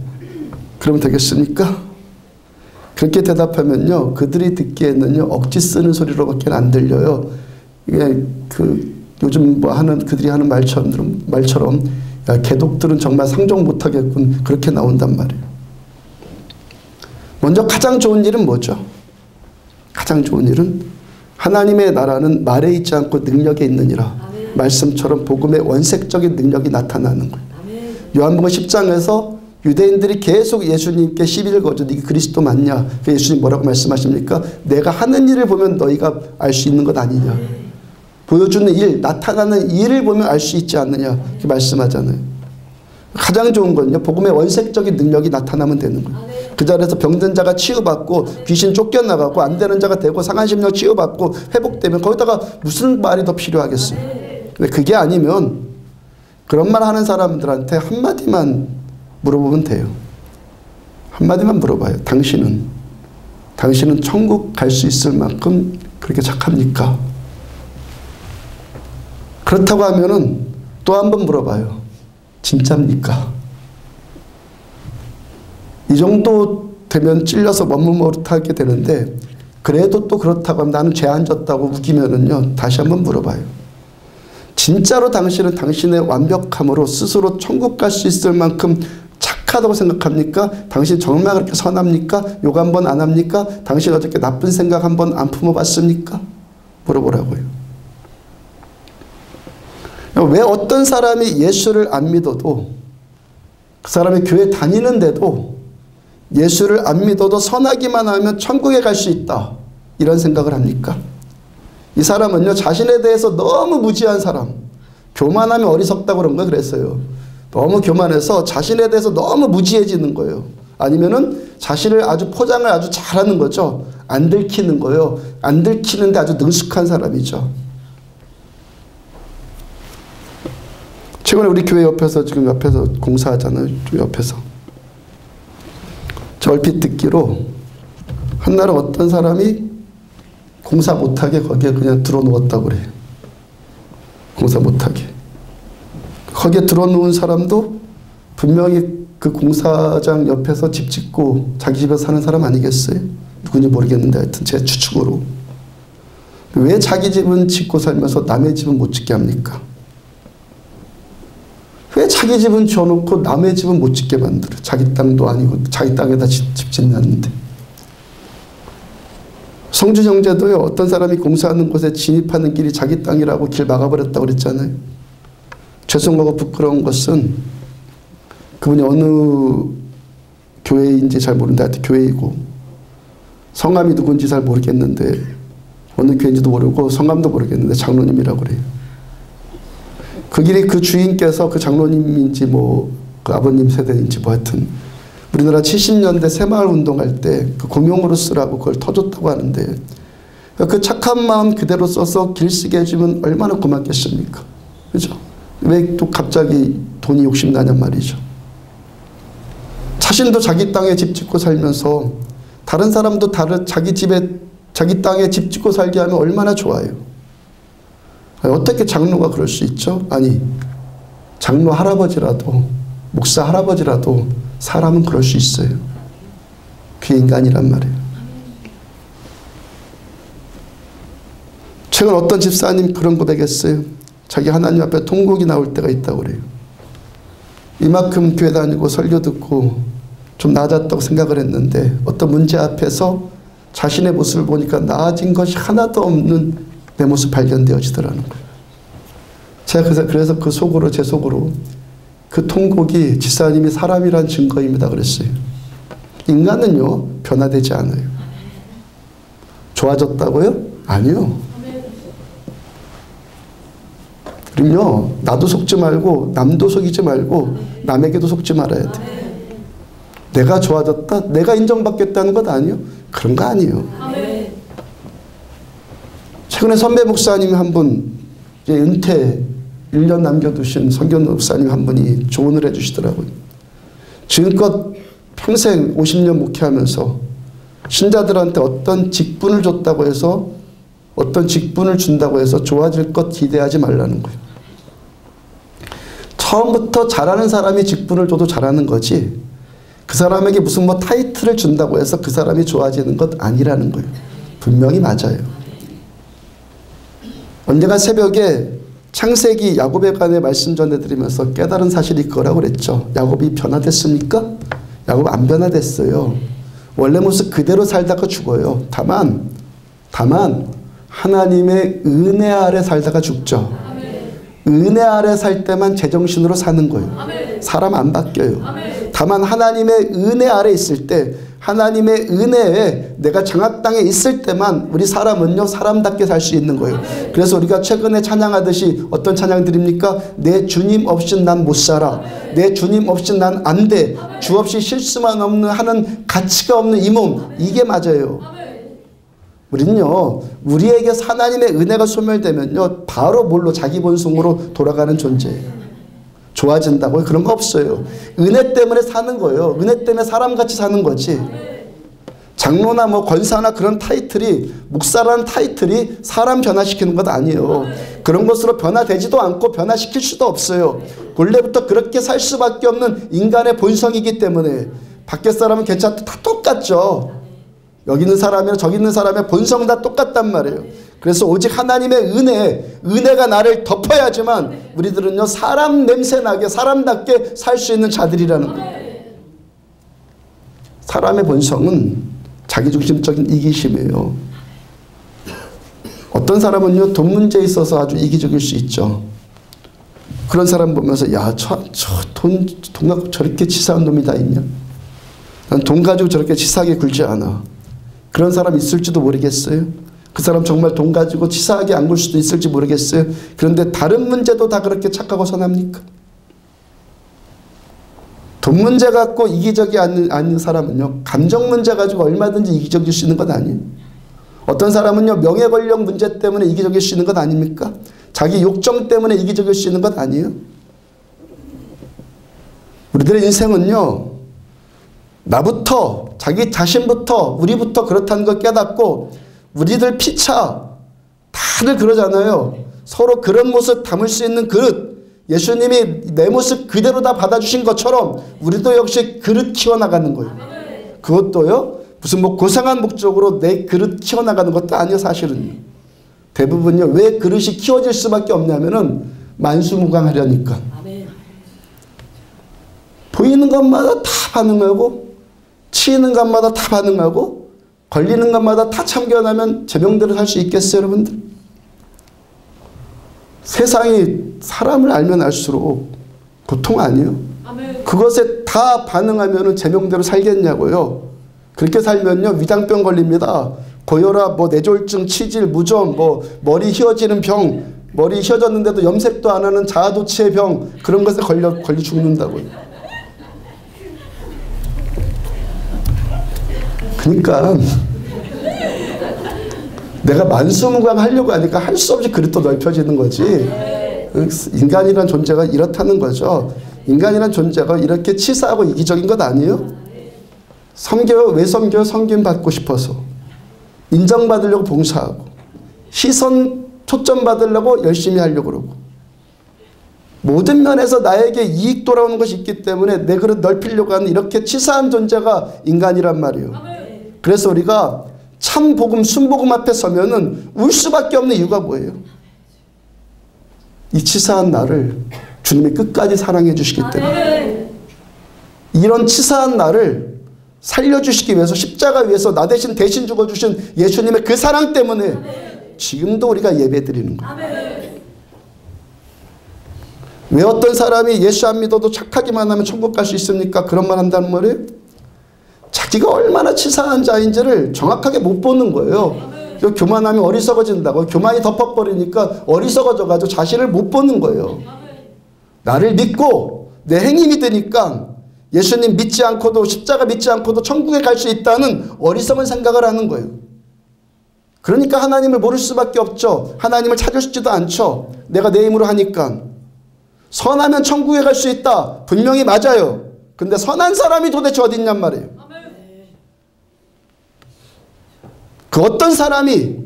그러면 되겠습니까? 그렇게 대답하면요 그들이 듣기에는요 억지 쓰는 소리로밖에 안 들려요. 이게 요즘 뭐 하는 그들이 하는 말처럼 야 개독들은 정말 상종 못하겠군 그렇게 나온단 말이에요. 먼저 가장 좋은 일은 뭐죠? 가장 좋은 일은 하나님의 나라는 말에 있지 않고 능력에 있느니라. 아멘. 말씀처럼 복음의 원색적인 능력이 나타나는 거예요. 아멘. 요한복음 10장에서 유대인들이 계속 예수님께 시비를 거죠. 이게 그리스도 맞냐? 예수님 뭐라고 말씀하십니까? 내가 하는 일을 보면 너희가 알 수 있는 것 아니냐. 아멘. 보여주는 일, 나타나는 일을 보면 알 수 있지 않느냐. 이렇게 말씀하잖아요. 가장 좋은 건요. 복음의 원색적인 능력이 나타나면 되는 거예요. 아멘. 그 자리에서 병든 자가 치유받고 귀신 쫓겨나가고 안 되는 자가 되고 상한 심령 치유받고 회복되면 거기다가 무슨 말이 더 필요하겠어요. 근데 그게 아니면 그런 말 하는 사람들한테 한마디만 물어보면 돼요. 한마디만 물어봐요. 당신은 천국 갈 수 있을 만큼 그렇게 착합니까? 그렇다고 하면은 또 한 번 물어봐요. 진짜입니까? 이 정도 되면 찔려서 머뭇머뭇하게 되는데, 그래도 또 그렇다고 하면 나는 죄 안 졌다고 우기면은요, 다시 한번 물어봐요. 진짜로 당신은 당신의 완벽함으로 스스로 천국 갈 수 있을 만큼 착하다고 생각합니까? 당신 정말 그렇게 선합니까? 욕 한 번 안 합니까? 당신 어저께 나쁜 생각 한 번 안 품어봤습니까? 물어보라고요. 왜 어떤 사람이 예수를 안 믿어도, 그 사람이 교회 다니는데도 예수를 안 믿어도 선하기만 하면 천국에 갈 수 있다, 이런 생각을 합니까? 이 사람은요, 자신에 대해서 너무 무지한 사람, 교만하면 어리석다고 그런 거 그랬어요. 너무 교만해서 자신에 대해서 너무 무지해지는 거예요. 아니면은 자신을 아주 포장을 아주 잘하는 거죠. 안 들키는 거예요. 안 들키는데 아주 능숙한 사람이죠. 최근에 우리 교회 옆에서, 지금 옆에서 공사하잖아요. 좀 옆에서. 저 얼핏 듣기로 한날은 어떤 사람이 공사 못하게 거기에 그냥 들어누웠다고 그래요. 공사 못하게. 거기에 들어누운 사람도 분명히 그 공사장 옆에서 집 짓고 자기 집에서 사는 사람 아니겠어요? 누군지 모르겠는데 하여튼 제 추측으로. 왜 자기 집은 짓고 살면서 남의 집은 못 짓게 합니까? 왜 자기 집은 지어놓고 남의 집은 못 짓게 만들어? 자기 땅도 아니고 자기 땅에다 집 짓는데. 성주 형제도요, 어떤 사람이 공사하는 곳에 진입하는 길이 자기 땅이라고 길 막아버렸다고 그랬잖아요. 죄송하고 부끄러운 것은 그분이 어느 교회인지 잘 모르는데 하여튼 교회이고, 성함이 누군지 잘 모르겠는데, 어느 교회인지도 모르고 성함도 모르겠는데 장로님이라고 그래요. 그 길이 그 주인께서 그 장로님인지 뭐 그 아버님 세대인지 뭐 하여튼 우리나라 70년대 새마을 운동할 때 그 공용으로 쓰라고 그걸 터줬다고 하는데, 그 착한 마음 그대로 써서 길 쓰게 해주면 얼마나 고맙겠습니까? 그죠? 왜 또 갑자기 돈이 욕심나냔 말이죠. 자신도 자기 땅에 집 짓고 살면서 다른 사람도 자기 집에 자기 땅에 집 짓고 살게 하면 얼마나 좋아요. 어떻게 장로가 그럴 수 있죠? 아니, 장로 할아버지라도, 목사 할아버지라도 사람은 그럴 수 있어요. 비인간이란 말이에요. 최근 어떤 집사님 그런 고백했어요. 자기 하나님 앞에 통곡이 나올 때가 있다고 그래요. 이만큼 교회 다니고 설교 듣고 좀 나아졌다고 생각을 했는데 어떤 문제 앞에서 자신의 모습을 보니까 나아진 것이 하나도 없는 내 모습 발견되어지더라는 거예요. 제가 그래서 그 속으로, 제 속으로 그 통곡이 집사님이 사람이란 증거입니다 그랬어요. 인간은요, 변화되지 않아요. 좋아졌다고요? 아니요. 우리는요, 나도 속지 말고 남도 속이지 말고 남에게도 속지 말아야 돼. 내가 좋아졌다? 내가 인정받겠다는 것 아니요? 그런 거 아니에요. 최근에 선배 목사님 한 분, 은퇴 1년 남겨두신 선교 목사님 한 분이 조언을 해주시더라고요. 지금껏 평생 50년 목회하면서 신자들한테 어떤 직분을 줬다고 해서, 어떤 직분을 준다고 해서 좋아질 것 기대하지 말라는 거예요. 처음부터 잘하는 사람이 직분을 줘도 잘하는 거지, 그 사람에게 무슨 뭐 타이틀을 준다고 해서 그 사람이 좋아지는 것 아니라는 거예요. 분명히 맞아요. 언젠가 새벽에 창세기 야곱에 관해 말씀 전해드리면서 깨달은 사실이 그거라고 그랬죠. 야곱이 변화됐습니까? 야곱 안 변화됐어요. 원래 모습 그대로 살다가 죽어요. 다만 하나님의 은혜 아래 살다가 죽죠. 은혜 아래 살 때만 제정신으로 사는 거예요. 사람 안 바뀌어요. 다만 하나님의 은혜 아래 있을 때, 하나님의 은혜에 내가 장악당에 있을 때만 우리 사람은요, 사람답게 살 수 있는 거예요. 그래서 우리가 최근에 찬양하듯이 어떤 찬양 드립니까? 내 주님 없인 난 못 살아. 내 주님 없인 난 안 돼. 주 없이 실수만 없는 하는 가치가 없는 이 몸, 이게 맞아요. 우리는요, 우리에게 하나님의 은혜가 소멸되면요, 바로 뭘로? 자기 본성으로 돌아가는 존재예요. 좋아진다고요? 그런 거 없어요. 은혜 때문에 사는 거예요. 은혜 때문에 사람같이 사는 거지. 장로나 뭐 권사나 그런 타이틀이, 목사라는 타이틀이 사람 변화시키는 것 아니에요. 그런 것으로 변화되지도 않고 변화시킬 수도 없어요. 원래부터 그렇게 살 수밖에 없는 인간의 본성이기 때문에 밖에 사람은 괜찮다, 다 똑같죠. 여기 있는 사람이나 저기 있는 사람의 본성 다 똑같단 말이에요. 그래서 오직 하나님의 은혜가 나를 덮어야지만 우리들은요, 사람 냄새나게 사람답게 살 수 있는 자들이라는 거예요. 사람의 본성은 자기중심적인 이기심이에요. 어떤 사람은요, 돈 문제에 있어서 아주 이기적일 수 있죠. 그런 사람 보면서 야, 돈 갖고 저렇게 치사한 놈이 다 있냐? 난 돈 가지고 저렇게 치사하게 굴지 않아. 그런 사람 있을지도 모르겠어요. 그 사람 정말 돈 가지고 치사하게 안 굴 수도 있을지 모르겠어요. 그런데 다른 문제도 다 그렇게 착하고 선합니까? 돈 문제 갖고 이기적이 아닌 사람은요, 감정 문제 가지고 얼마든지 이기적일 수 있는 것 아니에요. 어떤 사람은요, 명예 권력 문제 때문에 이기적일 수 있는 것 아닙니까? 자기 욕정 때문에 이기적일 수 있는 것 아니에요. 우리들의 인생은요, 나부터, 자기 자신부터, 우리부터 그렇다는 걸 깨닫고 우리들 피차 다들 그러잖아요. 서로 그런 모습 담을 수 있는 그릇, 예수님이 내 모습 그대로 다 받아주신 것처럼 우리도 역시 그릇 키워나가는 거예요. 그것도요, 무슨 뭐 고상한 목적으로 내 그릇 키워나가는 것도 아니에요. 사실은 대부분요, 왜 그릇이 키워질 수밖에 없냐면은 만수무강하려니까. 보이는 것마다 다 반응하고, 치이는 것마다 다 반응하고, 걸리는 것마다 다 참견하면 제명대로 살 수 있겠어요, 여러분들? 세상이 사람을 알면 알수록 보통 아니에요. 그것에 다 반응하면 제명대로 살겠냐고요. 그렇게 살면요, 위장병 걸립니다. 고혈압, 뭐 뇌졸중, 치질, 무좀, 뭐 머리 휘어지는 병, 머리 휘어졌는데도 염색도 안 하는 자아도취의 병, 그런 것에 걸려 죽는다고요. 그러니까 내가 만수무강하려고 하니까 할 수 없이 그릇도 넓혀지는 거지. 인간이란 존재가 이렇다는 거죠. 인간이란 존재가 이렇게 치사하고 이기적인 것 아니에요? 섬겨요. 왜 섬겨요? 섬김 받고 싶어서. 인정받으려고 봉사하고, 시선 초점 받으려고 열심히 하려고 그러고, 모든 면에서 나에게 이익 돌아오는 것이 있기 때문에 내 그릇 넓히려고 하는 이렇게 치사한 존재가 인간이란 말이에요. 그래서 우리가 참 복음, 순복음 앞에 서면은 울 수밖에 없는 이유가 뭐예요? 이 치사한 나를 주님이 끝까지 사랑해 주시기 때문에, 이런 치사한 나를 살려주시기 위해서, 십자가 위해서 나 대신 죽어주신 예수님의 그 사랑 때문에 지금도 우리가 예배 드리는 거예요. 왜 어떤 사람이 예수 안 믿어도 착하기만 하면 천국 갈 수 있습니까? 그런 말 한다는 말이에요. 자기가 얼마나 치사한 자인지를 정확하게 못 보는 거예요. 교만하면 어리석어진다고. 교만이 덮어버리니까 어리석어져가지고 자신을 못 보는 거예요. 나를 믿고 내 행위 믿으니까 예수님 믿지 않고도, 십자가 믿지 않고도 천국에 갈 수 있다는 어리석은 생각을 하는 거예요. 그러니까 하나님을 모를 수밖에 없죠. 하나님을 찾으시지도 않죠. 내가 내 힘으로 하니까. 선하면 천국에 갈 수 있다. 분명히 맞아요. 근데 선한 사람이 도대체 어디 있냔 말이에요. 그 어떤 사람이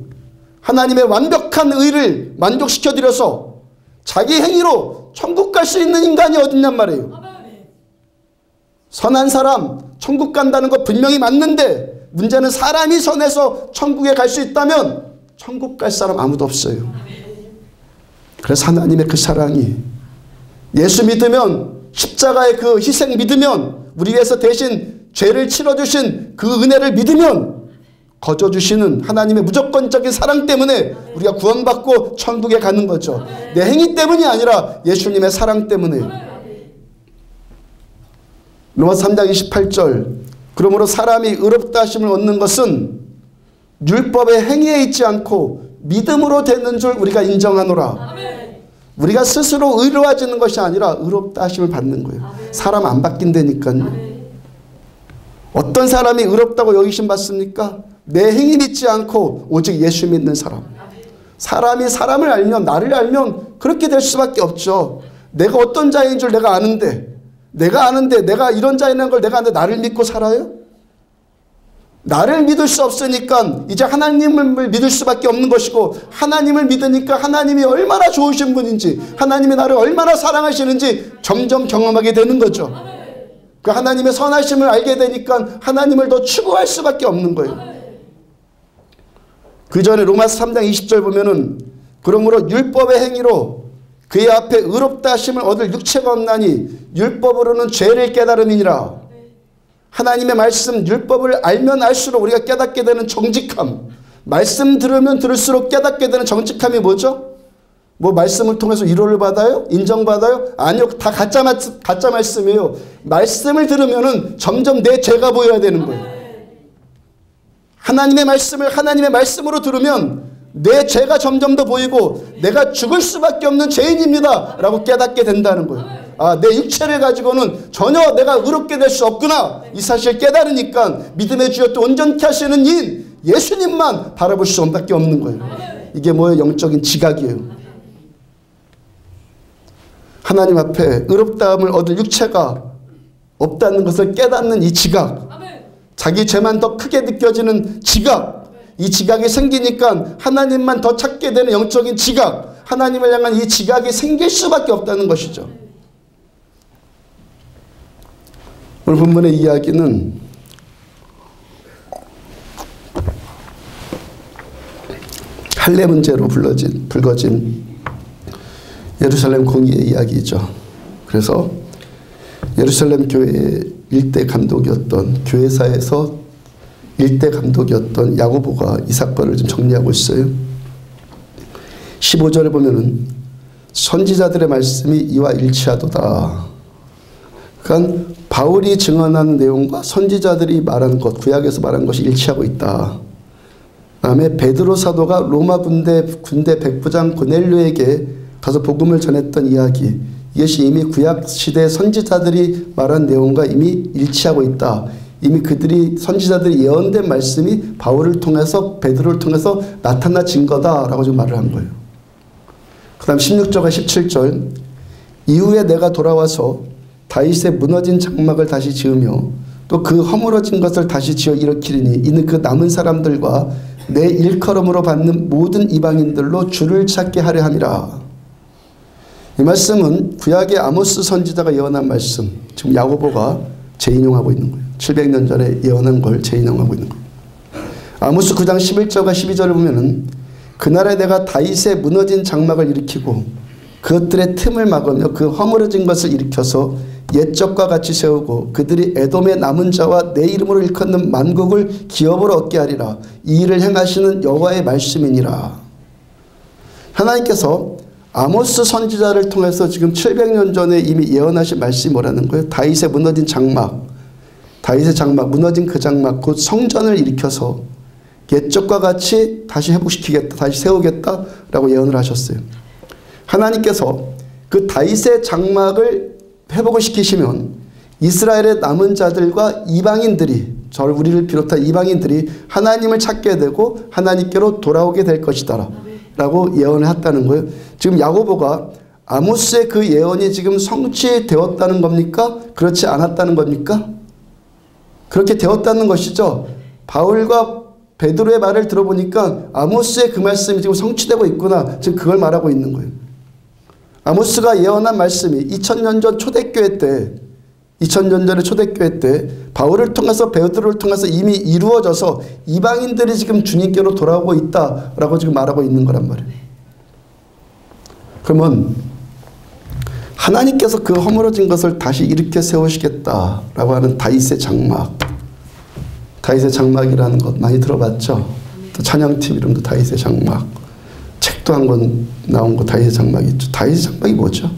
하나님의 완벽한 의를 만족시켜드려서 자기 행위로 천국 갈 수 있는 인간이 어디 있냔 말이에요. 선한 사람 천국 간다는 거 분명히 맞는데, 문제는 사람이 선해서 천국에 갈 수 있다면 천국 갈 사람 아무도 없어요. 그래서 하나님의 그 사랑이, 예수 믿으면, 십자가의 그 희생 믿으면, 우리 위해서 대신 죄를 치러주신 그 은혜를 믿으면, 거저주시는 하나님의 무조건적인 사랑 때문에 우리가 구원받고 천국에 가는 거죠. 내 행위 때문이 아니라 예수님의 사랑 때문에. 로마서 3장 28절, 그러므로 사람이 의롭다 하심을 얻는 것은 율법의 행위에 있지 않고 믿음으로 되는 줄 우리가 인정하노라. 우리가 스스로 의로워지는 것이 아니라 의롭다 하심을 받는 거예요. 사람 안 바뀐다니까요. 어떤 사람이 의롭다고 여기심 받습니까? 내 행위 믿지 않고 오직 예수 믿는 사람. 사람이 사람을 알면, 나를 알면 그렇게 될 수밖에 없죠. 내가 어떤 자인 줄 내가 아는데 내가 이런 자라는 걸 내가 아는데 나를 믿고 살아요? 나를 믿을 수 없으니까 이제 하나님을 믿을 수밖에 없는 것이고, 하나님을 믿으니까 하나님이 얼마나 좋으신 분인지, 하나님이 나를 얼마나 사랑하시는지 점점 경험하게 되는 거죠. 그 하나님의 선하심을 알게 되니까 하나님을 더 추구할 수밖에 없는 거예요. 그 전에 로마서 3장 20절 보면은, 그러므로 율법의 행위로 그의 앞에 의롭다 하심을 얻을 육체가 없나니 율법으로는 죄를 깨달음이니라. 하나님의 말씀, 율법을 알면 알수록 우리가 깨닫게 되는 정직함, 말씀 들으면 들을수록 깨닫게 되는 정직함이 뭐죠? 뭐 말씀을 통해서 위로를 받아요? 인정받아요? 아니요. 다 가짜 말씀이에요. 말씀을 들으면은 점점 내 죄가 보여야 되는 거예요. 하나님의 말씀을 하나님의 말씀으로 들으면 내 죄가 점점 더 보이고, 내가 죽을 수밖에 없는 죄인입니다 라고 깨닫게 된다는 거예요. 아, 내 육체를 가지고는 전혀 내가 의롭게 될 수 없구나, 이 사실을 깨달으니까 믿음의 주여 또 온전케 하시는 인 예수님만 바라볼 수밖에 없는 거예요. 이게 뭐예요? 영적인 지각이에요. 하나님 앞에 의롭다함을 얻을 육체가 없다는 것을 깨닫는 이 지각, 자기 죄만 더 크게 느껴지는 지각, 이 지각이 생기니까 하나님만 더 찾게 되는 영적인 지각, 하나님을 향한 이 지각이 생길 수밖에 없다는 것이죠. 오늘 본문의 이야기는 할례 문제로 불거진 예루살렘 공의의 이야기죠. 그래서 예루살렘 교회의 일대 감독이었던, 교회사에서 일대 감독이었던 야고보가 이 사건을 좀 정리하고 있어요. 15절에 보면은 선지자들의 말씀이 이와 일치하도다. 그러니까 바울이 증언한 내용과 선지자들이 말한 것, 구약에서 말한 것이 일치하고 있다. 다음에 베드로 사도가 로마 군대 백부장 고넬료에게 가서 복음을 전했던 이야기, 이것이 이미 구약 시대 선지자들이 말한 내용과 이미 일치하고 있다. 이미 그들이 선지자들이 예언된 말씀이 바울을 통해서, 베드로를 통해서 나타나진 거다라고 좀 말을 한 거예요. 그 다음 16절과 17절, 이후에 내가 돌아와서 다윗의 무너진 장막을 다시 지으며 또 그 허물어진 것을 다시 지어 일으키리니 이는 그 남은 사람들과 내 일컬음으로 받는 모든 이방인들로 주를 찾게 하려 함이라. 이 말씀은 구약의 아모스 선지자가 예언한 말씀, 지금 야고보가 재인용하고 있는 거예요. 700년 전에 예언한 걸 재인용하고 있는 거예요. 아모스 9장 11절과 12절을 보면은 그날에 내가 다윗의 무너진 장막을 일으키고 그것들의 틈을 막으며 그 허물어진 것을 일으켜서 옛적과 같이 세우고 그들이 에돔의 남은 자와 내 이름으로 일컫는 만국을 기업으로 얻게 하리라. 이 일을 행하시는 여호와의 말씀이니라. 하나님께서 아모스 선지자를 통해서 지금 700년 전에 이미 예언하신 말씀이 뭐라는 거예요? 다윗의 무너진 장막, 다윗의 장막, 무너진 그 장막, 곧 성전을 일으켜서 옛적과 같이 다시 회복시키겠다, 다시 세우겠다라고 예언을 하셨어요. 하나님께서 그 다윗의 장막을 회복을 시키시면 이스라엘의 남은 자들과 이방인들이, 우리를 비롯한 이방인들이 하나님을 찾게 되고 하나님께로 돌아오게 될 것이다 라고 예언을 했다는 거예요. 지금 야고보가 아모스의 그 예언이 지금 성취되었다는 겁니까? 그렇지 않았다는 겁니까? 그렇게 되었다는 것이죠. 바울과 베드로의 말을 들어보니까 아모스의 그 말씀이 지금 성취되고 있구나, 지금 그걸 말하고 있는 거예요. 아모스가 예언한 말씀이 2000년 전 초대교회 때, 2000년 전의 초대교회 때 바울을 통해서, 베드로를 통해서 이미 이루어져서 이방인들이 지금 주님께로 돌아오고 있다라고 지금 말하고 있는 거란 말이에요. 그러면 하나님께서 그 허물어진 것을 다시 일으켜 세우시겠다라고 하는 다윗의 장막, 다윗의 장막이라는 것 많이 들어봤죠? 또 찬양팀 이름도 다윗의 장막, 책도 한 권 나온 거 다윗의 장막이 있죠. 다윗의 장막이 뭐죠?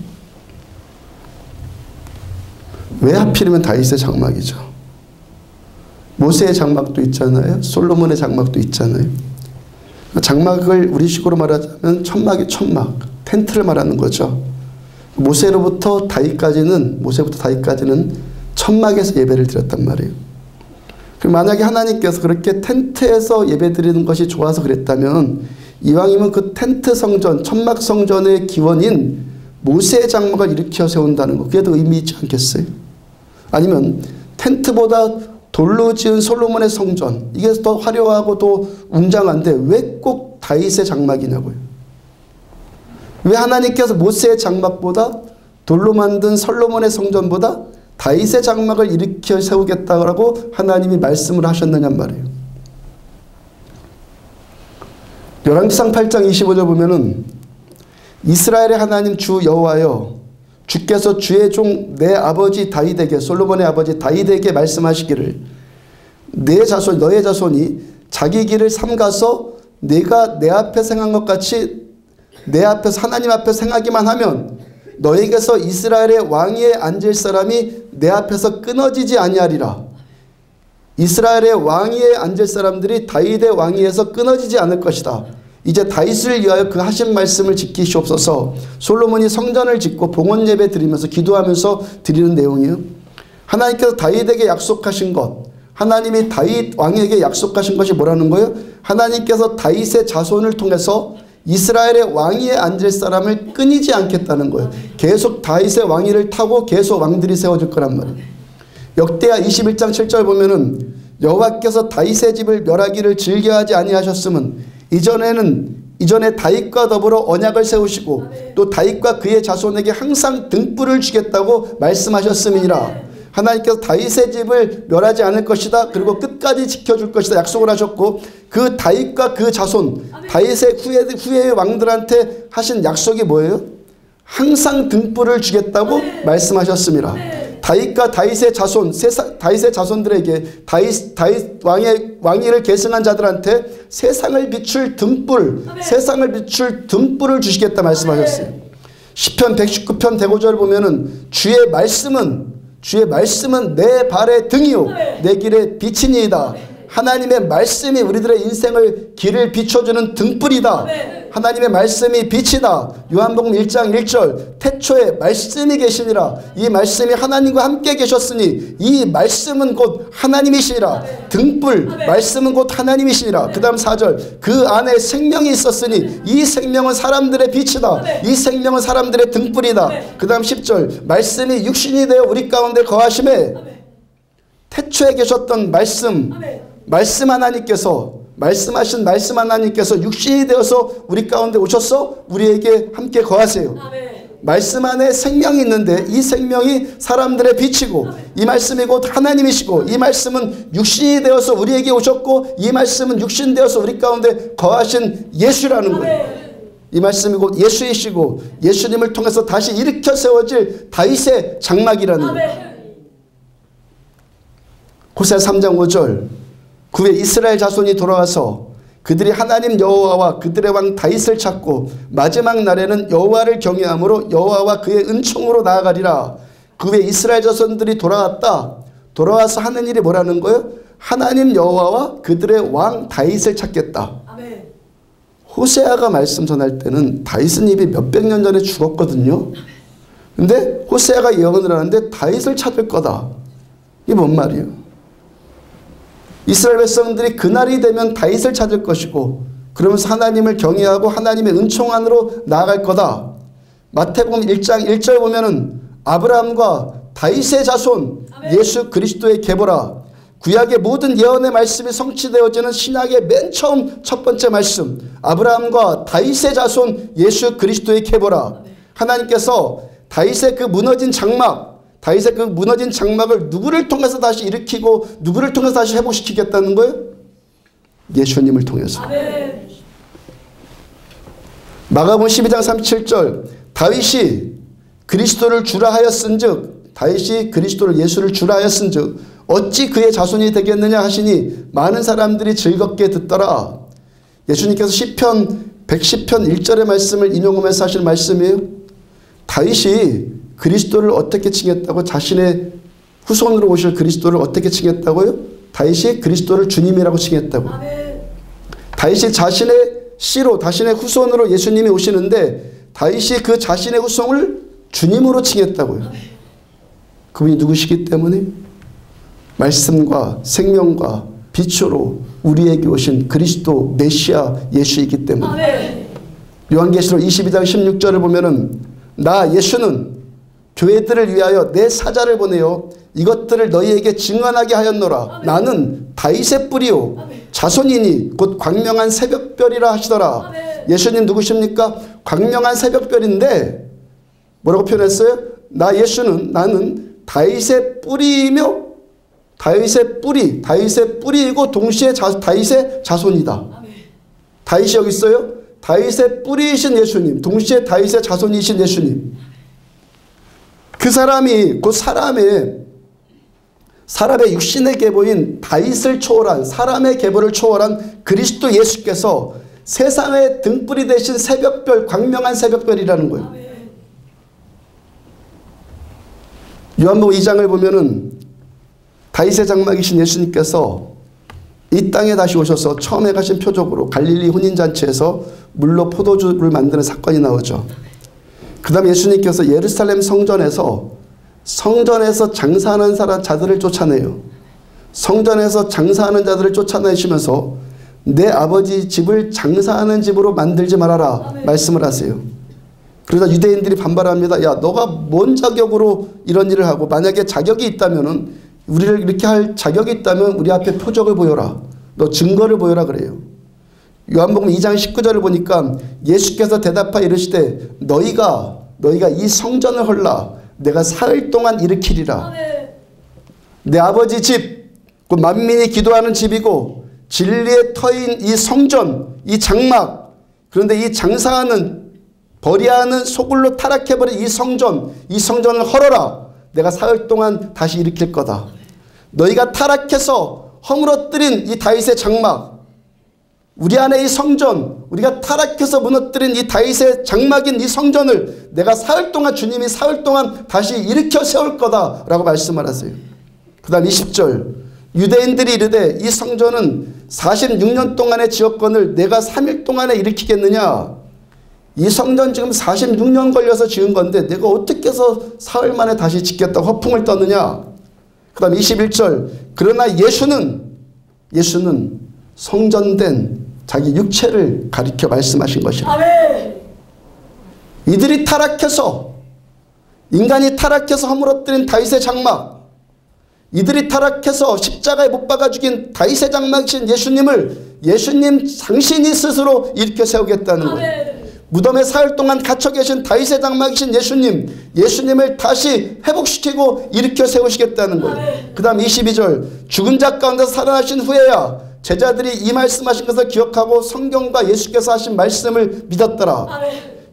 왜 하필이면 다윗의 장막이죠? 모세의 장막도 있잖아요. 솔로몬의 장막도 있잖아요. 장막을 우리식으로 말하자면 천막이 천막, 텐트를 말하는 거죠. 모세부터 다윗까지는 천막에서 예배를 드렸단 말이에요. 만약에 하나님께서 그렇게 텐트에서 예배 드리는 것이 좋아서 그랬다면 이왕이면 그 텐트 성전, 천막 성전의 기원인 모세의 장막을 일으켜 세운다는 거, 그게 더 의미 있지 않겠어요? 아니면 텐트보다 돌로 지은 솔로몬의 성전, 이게 더 화려하고 더 웅장한데 왜 꼭 다윗의 장막이냐고요. 왜 하나님께서 모세의 장막보다 돌로 만든 솔로몬의 성전보다 다윗의 장막을 일으켜 세우겠다고 하나님이 말씀을 하셨느냔 말이에요. 열왕기상 8장 25절 보면은 이스라엘의 하나님 주 여호와여, 주께서 주의 종 내 아버지 다윗에게, 솔로몬의 아버지 다윗에게 말씀하시기를 내 자손, 너의 자손이 자기 길을 삼가서 내가 내 앞에 행한 것 같이 내 앞에서 하나님 앞에서 행하기만 하면 너에게서 이스라엘의 왕위에 앉을 사람이 내 앞에서 끊어지지 아니하리라. 이스라엘의 왕위에 앉을 사람들이 다윗의 왕위에서 끊어지지 않을 것이다. 이제 다윗을 위하여 그 하신 말씀을 지키시옵소서. 솔로몬이 성전을 짓고 봉헌 예배 드리면서 기도하면서 드리는 내용이에요. 하나님께서 다윗에게 약속하신 것, 하나님이 다윗 왕에게 약속하신 것이 뭐라는 거예요? 하나님께서 다윗의 자손을 통해서 이스라엘의 왕위에 앉을 사람을 끊이지 않겠다는 거예요. 계속 다윗의 왕위를 타고 계속 왕들이 세워질 거란 말이에요. 역대하 21장 7절 보면은 여호와께서 다윗의 집을 멸하기를 즐겨하지 아니하셨음은 이전에 다윗과 더불어 언약을 세우시고 또 다윗과 그의 자손에게 항상 등불을 주겠다고 말씀하셨음이니라. 하나님께서 다윗의 집을 멸하지 않을 것이다. 그리고 끝까지 지켜줄 것이다. 약속을 하셨고 그 다윗과 그 자손, 다윗의 후예의 왕들한테 하신 약속이 뭐예요? 항상 등불을 주겠다고 말씀하셨습니다. 다윗과 다윗의 자손, 다윗의 자손들에게 다윗 왕위를 계승한 자들한테 세상을 비출 등불, 세상을 비출 등불을 주시겠다 말씀하셨어요. 시편 119편 105절 보면은 주의 말씀은 내 발의 등이요 내 길의 빛이니이다. 하나님의 말씀이 우리들의 인생을 길을 비춰주는 등불이다. 하나님의 말씀이 빛이다. 요한복음 1장 1절 태초에 말씀이 계시니라. 이 말씀이 하나님과 함께 계셨으니 이 말씀은 곧 하나님이시니라. 등불 말씀은 곧 하나님이시니라. 그 다음 4절 그 안에 생명이 있었으니 이 생명은 사람들의 빛이다. 이 생명은 사람들의 등불이다. 그 다음 10절 말씀이 육신이 되어 우리 가운데 거하심에 태초에 계셨던 말씀 하나님께서 말씀하신 말씀 하나님께서 육신이 되어서 우리 가운데 오셔서 우리에게 함께 거하세요. 말씀 안에 생명이 있는데 이 생명이 사람들의 빛이고 이 말씀이 곧 하나님이시고 이 말씀은 육신이 되어서 우리에게 오셨고 이 말씀은 육신 되어서 우리 가운데 거하신 예수라는 거예요. 이 말씀이 곧 예수이시고 예수님을 통해서 다시 일으켜 세워질 다윗의 장막이라는 거예요. 호세아 3장 5절 그 후에 이스라엘 자손이 돌아와서 그들이 하나님 여호와와 그들의 왕 다윗을 찾고 마지막 날에는 여호와를 경외함으로 여호와와 그의 은총으로 나아가리라. 그 후에 이스라엘 자손들이 돌아와서 하는 일이 뭐라는 거예요? 하나님 여호와와 그들의 왕 다윗을 찾겠다. 아멘. 호세아가 말씀 전할 때는 다윗은 이미 몇백 년 전에 죽었거든요. 근데 호세아가 예언을 하는데 다윗을 찾을 거다. 이게 뭔 말이에요? 이스라엘 백성들이 그날이 되면 다윗을 찾을 것이고 그러면서 하나님을 경외하고 하나님의 은총 안으로 나아갈 거다. 마태복음 1장 1절 보면은 아브라함과 다윗의 자손 예수 그리스도의 계보라. 구약의 모든 예언의 말씀이 성취되어지는 신약의 맨 처음 첫 번째 말씀 아브라함과 다윗의 자손 예수 그리스도의 계보라. 하나님께서 다윗의 그 무너진 장막 다윗의 그 무너진 장막을 누구를 통해서 다시 일으키고 누구를 통해서 다시 회복시키겠다는 거예요? 예수님을 통해서. 아멘. 마가복음 12장 37절 다윗이 그리스도를 주라 하였은즉 다윗이 그리스도를 예수를 주라 하였은즉 어찌 그의 자손이 되겠느냐 하시니 많은 사람들이 즐겁게 듣더라. 예수님께서 시편 110편 1절의 말씀을 인용하면서 하시는 말씀이에요. 다윗이 그리스도를 어떻게 칭했다고 자신의 후손으로 오실 그리스도를 어떻게 칭했다고요? 다윗이 그리스도를 주님이라고 칭했다고. 다윗이 자신의 씨로 자신의 후손으로 예수님이 오시는데 다윗이 그 자신의 후손을 주님으로 칭했다고요. 그분이 누구시기 때문에? 말씀과 생명과 빛으로 우리에게 오신 그리스도 메시아 예수이기 때문에. 요한계시록 22장 16절을 보면은 나 예수는 교회들을 위하여 내 사자를 보내어 이것들을 너희에게 증언하게 하였노라. 나는 다윗의 뿌리요 자손이니 곧 광명한 새벽별이라 하시더라. 예수님 누구십니까? 광명한 새벽별인데 뭐라고 표현했어요? 나는 다윗의 뿌리이며 다윗의 뿌리이고 동시에 다윗의 자손이다. 다윗이 여기 있어요. 다윗의 뿌리이신 예수님, 동시에 다윗의 자손이신 예수님. 그 사람이 곧 사람의 육신의 계보인 다윗을 초월한, 사람의 계보를 초월한 그리스도 예수께서 세상의 등불이 되신 새벽별, 광명한 새벽별이라는 거예요. 요한복음 2장을 보면은 다윗의 장막이신 예수님께서 이 땅에 다시 오셔서 처음에 가신 표적으로 갈릴리 혼인잔치에서 물로 포도주를 만드는 사건이 나오죠. 그 다음에 예수님께서 예루살렘 성전에서 장사하는 자들을 쫓아내요. 성전에서 장사하는 자들을 쫓아내시면서 내 아버지 집을 장사하는 집으로 만들지 말아라 말씀을 하세요. 그러다 유대인들이 반발합니다. 야, 너가 뭔 자격으로 이런 일을 하고, 만약에 자격이 있다면은, 우리를 이렇게 할 자격이 있다면 우리 앞에 표적을 보여라. 너 증거를 보여라 그래요. 요한복음 2장 19절을 보니까 예수께서 대답하여 이르시되 너희가 이 성전을 헐라 내가 사흘 동안 일으키리라. 내 아버지 집, 곧 만민이 기도하는 집이고 진리의 터인 이 성전, 이 장막, 그런데 이 장사하는 버리하는 소굴로 타락해버린 이 성전을 헐어라. 내가 사흘 동안 다시 일으킬 거다. 너희가 타락해서 허물어뜨린 이 다윗의 장막, 우리 안에 이 성전, 우리가 타락해서 무너뜨린 이 다윗의 장막인 이 성전을 내가 주님이 사흘 동안 다시 일으켜 세울 거다라고 말씀을 하세요. 그 다음 20절, 유대인들이 이르되 이 성전은 46년 동안의 지역권을 내가 3일 동안에 일으키겠느냐. 이 성전 지금 46년 걸려서 지은 건데 내가 어떻게 해서 사흘 만에 다시 짓겠다고 허풍을 떠느냐. 그 다음 21절, 그러나 예수는 성전된 자기 육체를 가리켜 말씀하신 것이라. 이들이 인간이 타락해서 허물어뜨린 다윗의 장막, 이들이 타락해서 십자가에 못 박아 죽인 다윗의 장막이신 예수님 당신이 스스로 일으켜 세우겠다는 거예요. 무덤에 사흘 동안 갇혀 계신 다윗의 장막이신 예수님을 다시 회복시키고 일으켜 세우시겠다는 거예요. 그 다음 22절, 죽은 자 가운데서 살아나신 후에야 제자들이 이 말씀하신 것을 기억하고 성경과 예수께서 하신 말씀을 믿었더라.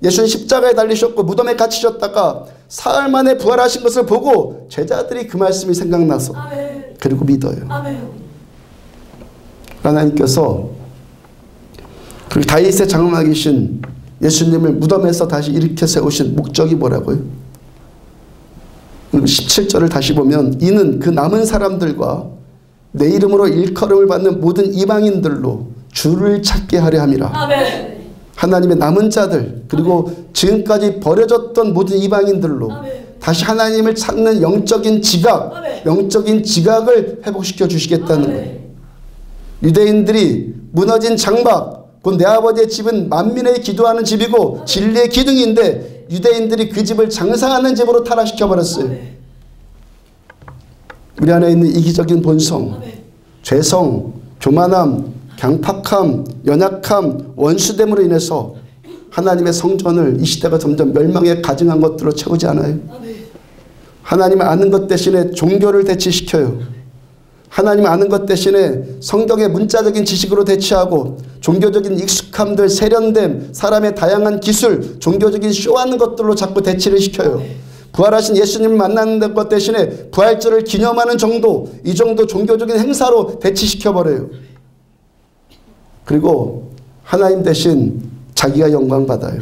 예수님 십자가에 달리셨고 무덤에 갇히셨다가 사흘 만에 부활하신 것을 보고 제자들이 그 말씀이 생각나서 그리고 믿어요. 하나님께서 그 다윗의 장막이신 예수님을 무덤에서 다시 일으켜 세우신 목적이 뭐라고요? 17절을 다시 보면 이는 그 남은 사람들과 내 이름으로 일컬음을 받는 모든 이방인들로 주를 찾게 하려 함이라. 아멘. 하나님의 남은 자들, 그리고 지금까지 버려졌던 모든 이방인들로 다시 하나님을 찾는 영적인 지각을 회복시켜 주시겠다는 거예요. 유대인들이 무너진 장막, 곧 내 아버지의 집은 만민의 기도하는 집이고 진리의 기둥인데 유대인들이 그 집을 장사하는 집으로 타락시켜 버렸어요. 우리 안에 있는 이기적인 본성, 죄성, 교만함, 강팍함, 연약함, 원수됨으로 인해서 하나님의 성전을 이 시대가 점점 멸망에 가증한 것들로 채우지 않아요? 하나님을 아는 것 대신에 종교를 대치시켜요. 하나님 아는 것 대신에 성경의 문자적인 지식으로 대체하고 종교적인 익숙함들, 세련됨, 사람의 다양한 기술, 종교적인 쇼하는 것들로 자꾸 대치를 시켜요. 부활하신 예수님을 만나는 것 대신에 부활절을 기념하는 정도, 이 정도 종교적인 행사로 대치시켜버려요. 그리고 하나님 대신 자기가 영광 받아요.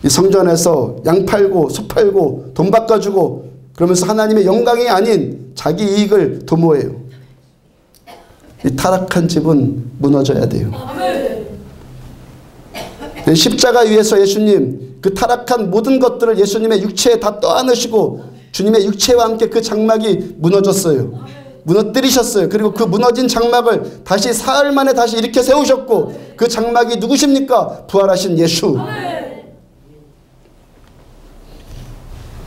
이 성전에서 양 팔고 소 팔고 돈 바꿔주고 그러면서 하나님의 영광이 아닌 자기 이익을 도모해요. 이 타락한 집은 무너져야 돼요. 십자가 위에서 예수님 그 타락한 모든 것들을 예수님의 육체에 다 떠안으시고 주님의 육체와 함께 그 장막이 무너졌어요. 무너뜨리셨어요. 그리고 그 무너진 장막을 다시 사흘 만에 다시 일으켜 세우셨고 그 장막이 누구십니까? 부활하신 예수.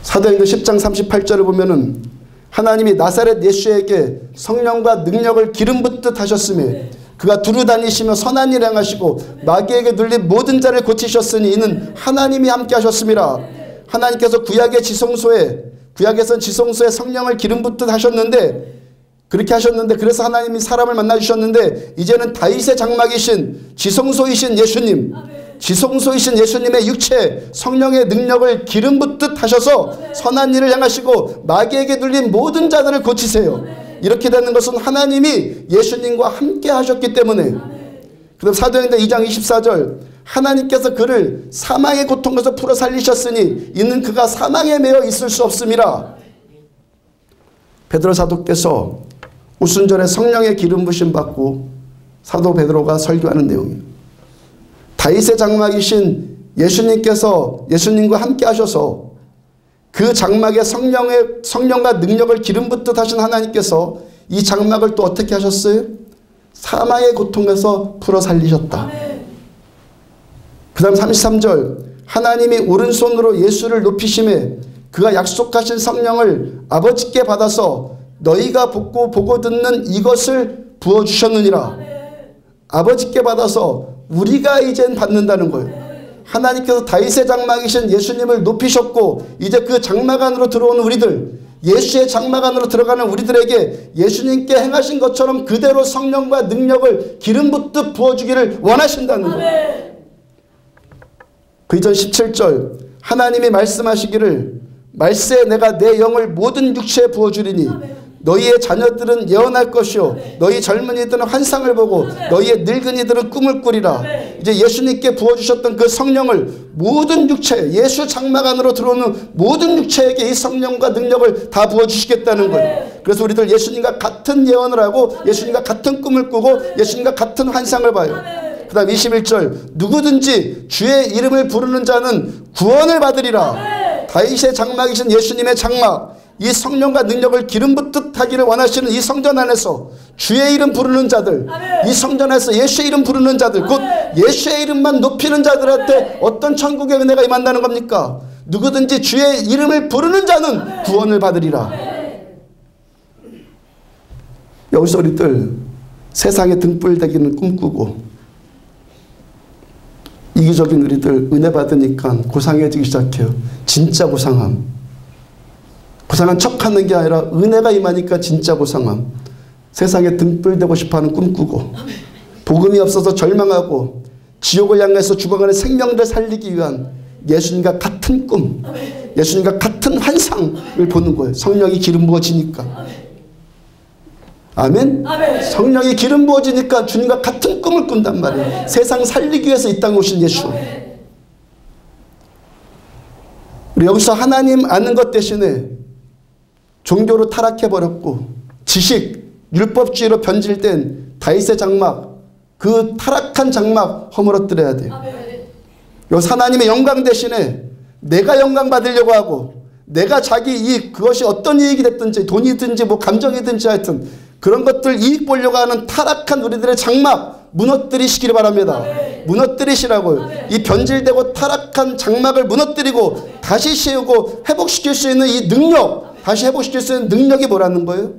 사도행전 10장 38절을 보면은 하나님이 나사렛 예수에게 성령과 능력을 기름 붓듯 하셨으며 그가 두루 다니시며 선한 일 행하시고 마귀에게 눌린 모든 자를 고치셨으니 이는 하나님이 함께 하셨습니다. 하나님께서 구약에선 지성소에 성령을 기름 붓듯 하셨는데 그렇게 하셨는데 그래서 하나님이 사람을 만나주셨는데 이제는 다윗의 장막이신 지성소이신 예수님 지성소이신 예수님의 육체 성령의 능력을 기름 붓듯 하셔서 선한 일을 행하시고 마귀에게 눌린 모든 자들을 고치세요. 이렇게 되는 것은 하나님이 예수님과 함께 하셨기 때문에. 그 다음 사도행전 2장 24절 하나님께서 그를 사망의 고통에서 풀어 살리셨으니 이는 그가 사망에 매여 있을 수 없음이라. 베드로 사도께서 오순절에 성령의 기름 부심 받고 사도 베드로가 설교하는 내용입니다. 다윗의 장막이신 예수님과 함께 하셔서 그 장막에 성령과 능력을 기름 붓듯 하신 하나님께서 이 장막을 또 어떻게 하셨어요? 사망의 고통에서 풀어 살리셨다. 그 다음 33절 하나님이 오른손으로 예수를 높이심에 그가 약속하신 성령을 아버지께 받아서 너희가 보고 듣는 이것을 부어주셨느니라. 아버지께 받아서 우리가 이젠 받는다는 거예요. 하나님께서 다윗의 장막이신 예수님을 높이셨고 이제 그 장막 안으로 들어오는 우리들 예수의 장막 안으로 들어가는 우리들에게 예수님께 행하신 것처럼 그대로 성령과 능력을 기름 붓듯 부어주기를 원하신다는 거예요. 그 이전 17절 하나님이 말씀하시기를 말세에 내가 내 영을 모든 육체에 부어주리니 너희의 자녀들은 예언할 것이요 너희 젊은이들은 환상을 보고 너희의 늙은이들은 꿈을 꾸리라. 이제 예수님께 부어주셨던 그 성령을 모든 육체 예수 장막 안으로 들어오는 모든 육체에게 이 성령과 능력을 다 부어주시겠다는 거예요. 그래서 우리들 예수님과 같은 예언을 하고 예수님과 같은 꿈을 꾸고 예수님과 같은 환상을 봐요. 그 다음 21절 누구든지 주의 이름을 부르는 자는 구원을 받으리라. 다윗의 장막이신 예수님의 장막 이 성령과 능력을 기름 붓듯 하기를 원하시는 이 성전 안에서 주의 이름 부르는 자들 이 성전 안에서 예수의 이름 부르는 자들 곧 예수의 이름만 높이는 자들한테 어떤 천국의 은혜가 임한다는 겁니까? 누구든지 주의 이름을 부르는 자는 구원을 받으리라. 여기서 우리들 세상에 등불대기는 꿈꾸고 이기적인 우리들 은혜 받으니까 고상해지기 시작해요. 진짜 고상함. 고상한 척하는 게 아니라 은혜가 임하니까 진짜 고상함. 세상에 등불되고 싶어하는 꿈꾸고 복음이 없어서 절망하고 지옥을 향해서 죽어가는 생명들 살리기 위한 예수님과 같은 꿈 예수님과 같은 환상을 보는 거예요. 성령이 기름 부어지니까. 아멘? 성령이 기름 부어지니까 주님과 같은 꿈을 꾼단 말이에요. 세상 살리기 위해서 이 땅에 오신 예수. 우리 여기서 하나님 아는 것 대신에 종교로 타락해버렸고 지식, 율법주의로 변질된 다윗의 장막 그 타락한 장막 허물어뜨려야 돼요. 여기서 하나님의 영광 대신에 내가 영광 받으려고 하고 내가 자기 이익 그것이 어떤 이익이 됐든지 돈이든지 뭐 감정이든지 하여튼 그런 것들 이익 보려고 하는 타락한 우리들의 장막 무너뜨리시기를 바랍니다. 무너뜨리시라고요. 이 변질되고 타락한 장막을 무너뜨리고 다시 세우고 회복시킬 수 있는 이 능력 다시 회복시킬 수 있는 능력이 뭐라는 거예요?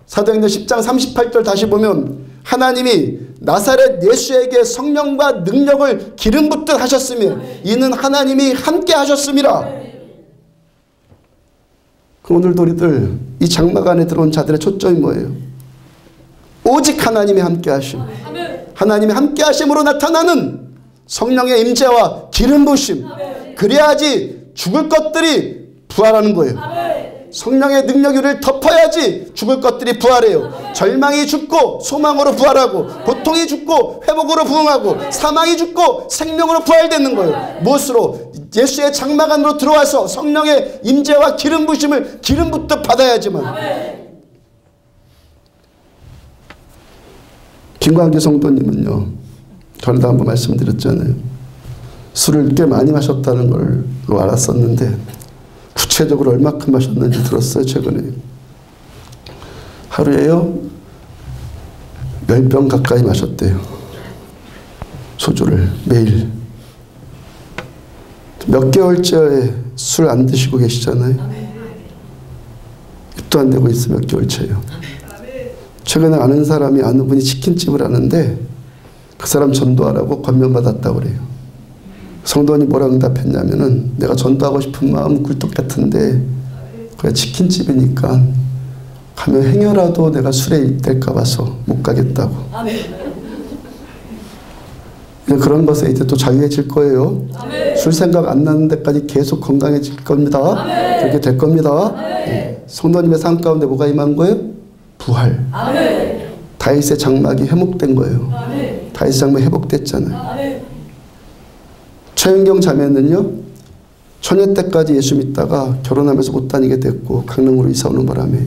사도행전 10장 38절 다시 보면 하나님이 나사렛 예수에게 성령과 능력을 기름 붓듯 하셨으며 이는 하나님이 함께 하셨습니다. 오늘도 우리들 이 장막 안에 들어온 자들의 초점이 뭐예요? 오직 하나님이 함께 하심. 하나님이 함께 하심으로 나타나는 성령의 임재와 기름 부으심. 그래야지 죽을 것들이 부활하는 거예요. 성령의 능력이 우리를 덮어야지 죽을 것들이 부활해요. 절망이 죽고 소망으로 부활하고 고통이 죽고 회복으로 부흥하고 사망이 죽고 생명으로 부활되는 거예요. 무엇으로? 예수의 장막 안으로 들어와서 성령의 임재와 기름 부심을 기름 붓듯 받아야지만. 김광규 성도님은요, 저도 한번 말씀드렸잖아요. 술을 꽤 많이 마셨다는 걸로 알았었는데 구체적으로 얼마큼 마셨는지 들었어요. 최근에 하루에요 10병 가까이 마셨대요. 소주를 매일. 몇 개월째 술 안 드시고 계시잖아요. 득도 안 되고 있어 몇 개월째예요. 최근에 아는 분이 치킨집을 하는데 그 사람 전도하라고 권면받았다고 그래요. 성도원이 뭐라 응답했냐면은 내가 전도하고 싶은 마음 굴뚝 같은데 그래 치킨집이니까 가면 행여라도 내가 술에 입될까 봐서 못 가겠다고. 그런 것에 이제 또 자유해질 거예요. 술 생각 안 나는 데까지 계속 건강해질 겁니다. 그렇게 될 겁니다. 성도님의 삶 가운데 뭐가 임한 거예요? 부활. 다윗의 장막이 회복된 거예요. 다윗의 장막이 회복됐잖아요. 최윤경 자매는요, 처녀 때까지 예수 믿다가 결혼하면서 못 다니게 됐고 강릉으로 이사 오는 바람에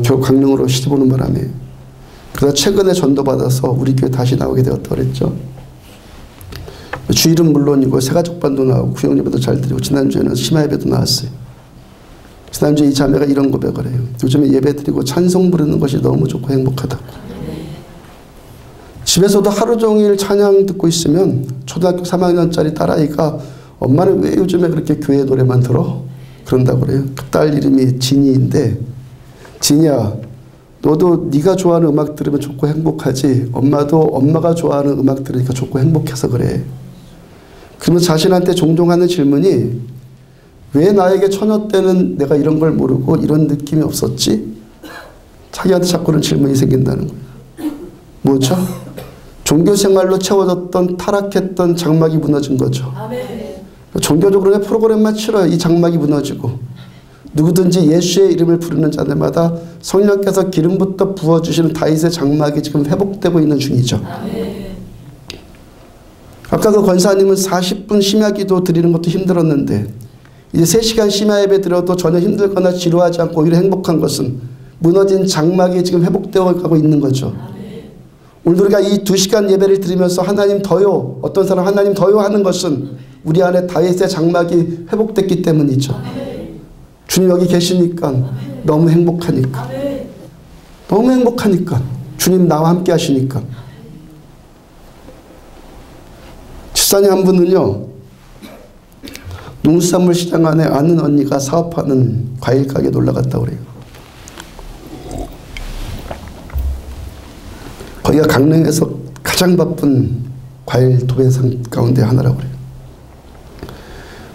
강릉으로 시집 오는 바람에 그러다 최근에 전도받아서 우리 교회 다시 나오게 되었다고 그랬죠. 주일은 물론이고 새가족반도 나오고 구역예배도 잘 드리고 지난주에는 심야예배도 나왔어요. 지난주에 이 자매가 이런 고백을 해요. 요즘에 예배 드리고 찬송 부르는 것이 너무 좋고 행복하다고. 집에서도 하루 종일 찬양 듣고 있으면 초등학교 3학년짜리 딸아이가 엄마는 왜 요즘에 그렇게 교회 노래만 들어? 그런다고 그래요. 그 딸 이름이 진이인데 진이야 너도 네가 좋아하는 음악 들으면 좋고 행복하지 엄마도 엄마가 좋아하는 음악 들으니까 좋고 행복해서 그래. 그러면 자신한테 종종 하는 질문이 왜 나에게 처녀 때는 내가 이런 걸 모르고 이런 느낌이 없었지? 자기한테 자꾸 그런 질문이 생긴다는 거예요. 뭐죠? 종교생활로 채워졌던 타락했던 장막이 무너진 거죠. 종교적으로 내 프로그램만 치러야 이 장막이 무너지고 누구든지 예수의 이름을 부르는 자들마다 성령께서 기름부터 부어주시는 다윗의 장막이 지금 회복되고 있는 중이죠. 아까 그 권사님은 40분 심야기도 드리는 것도 힘들었는데 이제 3시간 심야 예배 드려도 전혀 힘들거나 지루하지 않고 오히려 행복한 것은 무너진 장막이 지금 회복되어 가고 있는 거죠. 오늘 우리가 이 2시간 예배를 드리면서 하나님 더요, 어떤 사람 하나님 더요 하는 것은 우리 안에 다윗의 장막이 회복됐기 때문이죠. 주님 여기 계시니까 너무 행복하니까. 너무 행복하니까. 주님 나와 함께 하시니까. 집사님 한 분은요, 농수산물 시장 안에 아는 언니가 사업하는 과일 가게에 놀러 갔다고 그래요. 거기가 강릉에서 가장 바쁜 과일 도배상 가운데 하나라고 그래요.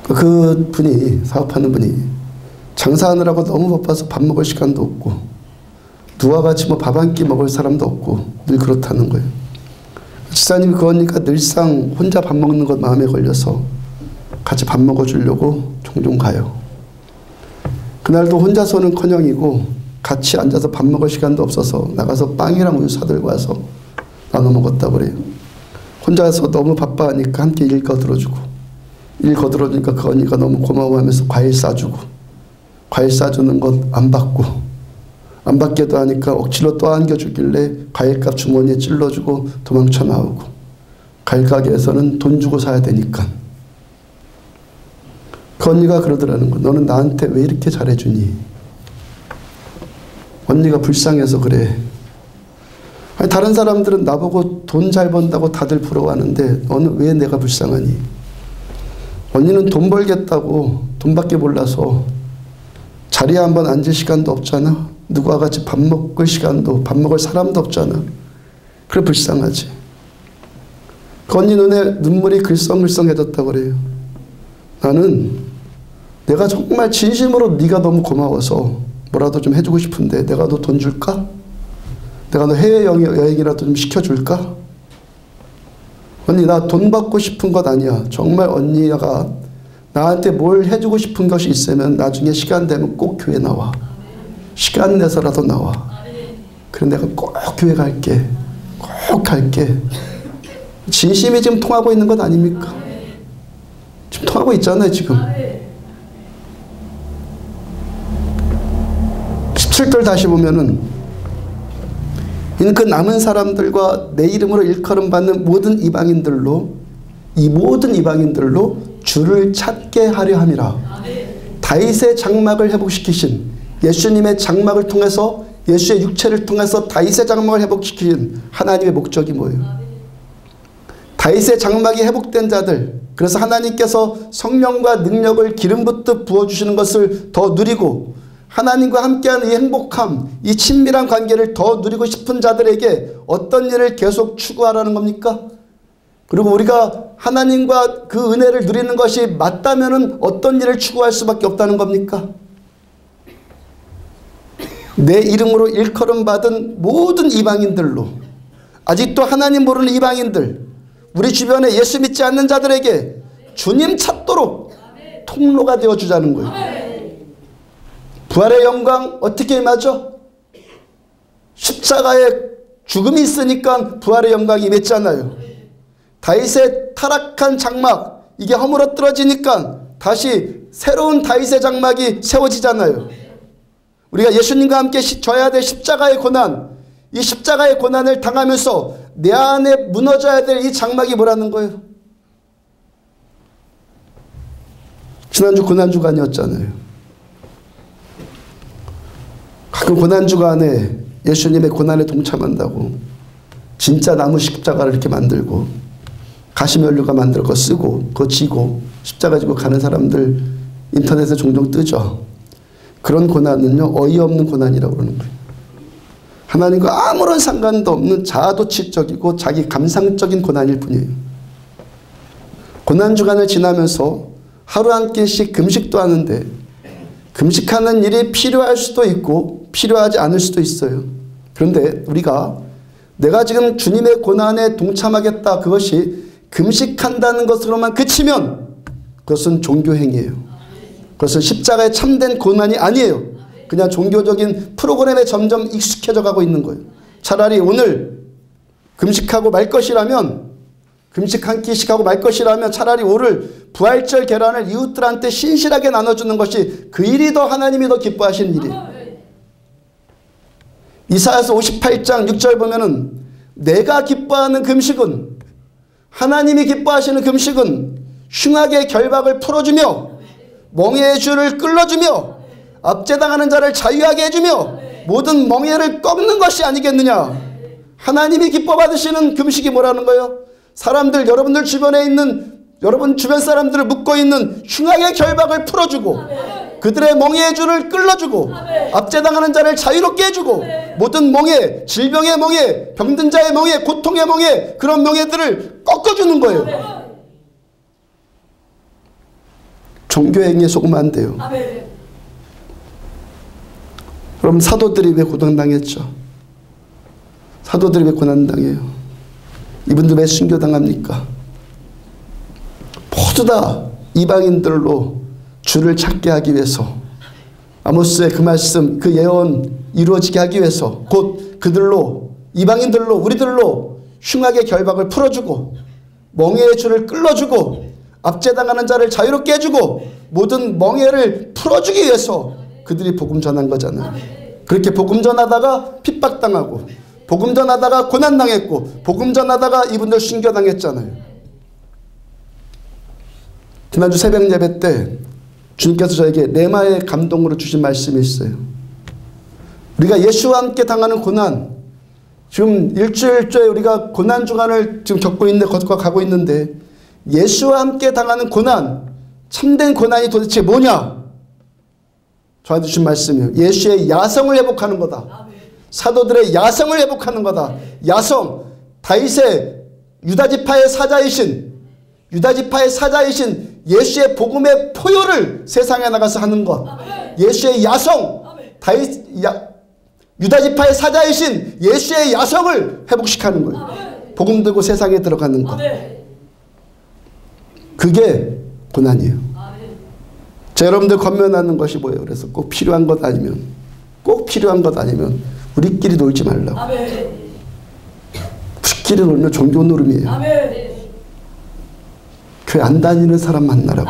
그 분이, 사업하는 분이 장사하느라고 너무 바빠서 밥 먹을 시간도 없고 누와 같이 뭐 밥 한 끼 먹을 사람도 없고 늘 그렇다는 거예요. 집사님이 그 언니가 늘상 혼자 밥 먹는 것 마음에 걸려서 같이 밥 먹어주려고 종종 가요. 그날도 혼자서는커녕이고 같이 앉아서 밥 먹을 시간도 없어서 나가서 빵이랑 우유 사들고 와서 나눠 먹었다고 그래요. 혼자서 너무 바빠하니까 함께 일 거들어주고 일 거들어주니까 그 언니가 너무 고마워하면서 과일 싸주고 과일 싸주는 것 안 받고 안 받게도 하니까 억지로 또 안겨주길래 과일값 주머니에 찔러주고 도망쳐 나오고 과일 가게에서는 돈 주고 사야 되니까 그 언니가 그러더라는 거. 너는 나한테 왜 이렇게 잘해주니? 언니가 불쌍해서 그래. 아니, 다른 사람들은 나보고 돈 잘 번다고 다들 부러워하는데 너는 왜 내가 불쌍하니? 언니는 돈 벌겠다고 돈밖에 몰라서 자리에 한번 앉을 시간도 없잖아. 누구와 같이 밥 먹을 시간도 밥 먹을 사람도 없잖아. 그래 불쌍하지. 그 언니 눈에 눈물이 글썽글썽해졌다고 그래요. 나는 내가 정말 진심으로 네가 너무 고마워서 뭐라도 좀 해주고 싶은데 내가 너 돈 줄까? 내가 너 해외여행이라도 좀 시켜줄까? 언니 나 돈 받고 싶은 것 아니야. 정말 언니가 나한테 뭘 해주고 싶은 것이 있으면 나중에 시간 되면 꼭 교회 나와. 시간 내서라도 나와. 그래 내가 꼭 교회 갈게. 꼭 갈게. 진심이 지금 통하고 있는 것 아닙니까? 지금 통하고 있잖아요 지금. 17절 다시 보면은 이는 그 남은 사람들과 내 이름으로 일컬음 받는 모든 이방인들로 이 모든 이방인들로 주를 찾게 하려 함이라. 다윗의 장막을 회복시키신 예수님의 장막을 통해서 예수의 육체를 통해서 다윗의 장막을 회복시키신 하나님의 목적이 뭐예요? 다윗의 장막이 회복된 자들, 그래서 하나님께서 성령과 능력을 기름부터 부어주시는 것을 더 누리고 하나님과 함께하는 이 행복함, 이 친밀한 관계를 더 누리고 싶은 자들에게 어떤 일을 계속 추구하라는 겁니까? 그리고 우리가 하나님과 그 은혜를 누리는 것이 맞다면 어떤 일을 추구할 수밖에 없다는 겁니까? 내 이름으로 일컬음 받은 모든 이방인들로, 아직도 하나님 모르는 이방인들, 우리 주변에 예수 믿지 않는 자들에게 주님 찾도록 통로가 되어주자는 거예요. 부활의 영광 어떻게 임하죠? 십자가에 죽음이 있으니까 부활의 영광이 임했잖아요. 다윗의 타락한 장막, 이게 허물어뜨러지니까 다시 새로운 다윗의 장막이 세워지잖아요. 우리가 예수님과 함께 져야 될 십자가의 고난, 이 십자가의 고난을 당하면서 내 안에 무너져야 될 이 장막이 뭐라는 거예요? 지난주 고난주간이었잖아요. 가끔 고난주간에 예수님의 고난에 동참한다고 진짜 나무 십자가를 이렇게 만들고 가시면류가 만들어 그거 쓰고 그거 지고 십자가 지고 가는 사람들 인터넷에 종종 뜨죠. 그런 고난은요, 어이없는 고난이라고 그러는 거예요. 하나님과 아무런 상관도 없는 자아도취적이고 자기 감상적인 고난일 뿐이에요. 고난주간을 지나면서 하루 한 끼씩 금식도 하는데 금식하는 일이 필요할 수도 있고 필요하지 않을 수도 있어요. 그런데 우리가 내가 지금 주님의 고난에 동참하겠다, 그것이 금식한다는 것으로만 그치면 그것은 종교행위예요. 그것은 십자가에 참된 고난이 아니에요. 그냥 종교적인 프로그램에 점점 익숙해져 가고 있는 거예요. 차라리 오늘 금식하고 말 것이라면, 금식 한 끼씩 하고 말 것이라면 차라리 오늘 부활절 계란을 이웃들한테 신실하게 나눠주는 것이 그 일이 더 하나님이 더 기뻐하시는 일이에요. 이사야서 58장 6절 보면은 내가 기뻐하는 금식은, 하나님이 기뻐하시는 금식은 흉악의 결박을 풀어주며 멍에의 줄을 끌어주며 압제당하는 자를 자유하게 해주며 모든 멍에를 꺾는 것이 아니겠느냐. 하나님이 기뻐 받으시는 금식이 뭐라는 거예요? 사람들, 여러분들 주변에 있는, 여러분 주변 사람들을 묶고 있는 흉악의 결박을 풀어주고 그들의 멍에의 줄을 끌어주고 압제당하는 자를 자유롭게 해주고 모든 멍에, 질병의 멍에, 병든 자의 멍에, 고통의 멍에, 그런 멍에들을 꺾어주는 거예요. 종교행위에 속으면 안 돼요. 그럼 사도들이 왜 고난당했죠? 사도들이 왜 고난당해요? 이분들 왜 순교당합니까? 모두 다 이방인들로 주를 찾게 하기 위해서, 아모스의 그 말씀, 그 예언 이루어지게 하기 위해서 곧 그들로, 이방인들로, 우리들로 흉악의 결박을 풀어주고 멍에의 줄을 끌어주고 압제당하는 자를 자유롭게 해주고 모든 멍에를 풀어주기 위해서 그들이 복음 전한 거잖아요. 그렇게 복음 전하다가 핍박당하고 복음 전하다가 고난당했고 복음 전하다가 이분들 순교당했잖아요. 지난주 새벽 예배 때 주님께서 저에게 레마의 감동으로 주신 말씀이 있어요. 우리가 예수와 함께 당하는 고난, 지금 일주일째 우리가 고난주간을 지금 겪고 있는데, 가고 있는데 예수와 함께 당하는 고난, 참된 고난이 도대체 뭐냐? 저한테 주신 말씀이에요. 예수의 야성을 회복하는 거다. 사도들의 야성을 회복하는 거다. 야성, 다윗의 유다지파의 사자이신 예수의 복음의 포효를 세상에 나가서 하는 것. 예수의 야성, 유다지파의 사자이신 예수의 야성을 회복시키는 거예요. 복음 들고 세상에 들어가는 것. 그게 고난이에요. 자, 여러분들 권면하는 것이 뭐예요? 그래서 꼭 필요한 것 아니면, 우리끼리 놀지 말라고. 우리끼리 놀면 종교 노름이에요. 교회 안 다니는 사람 만나라고.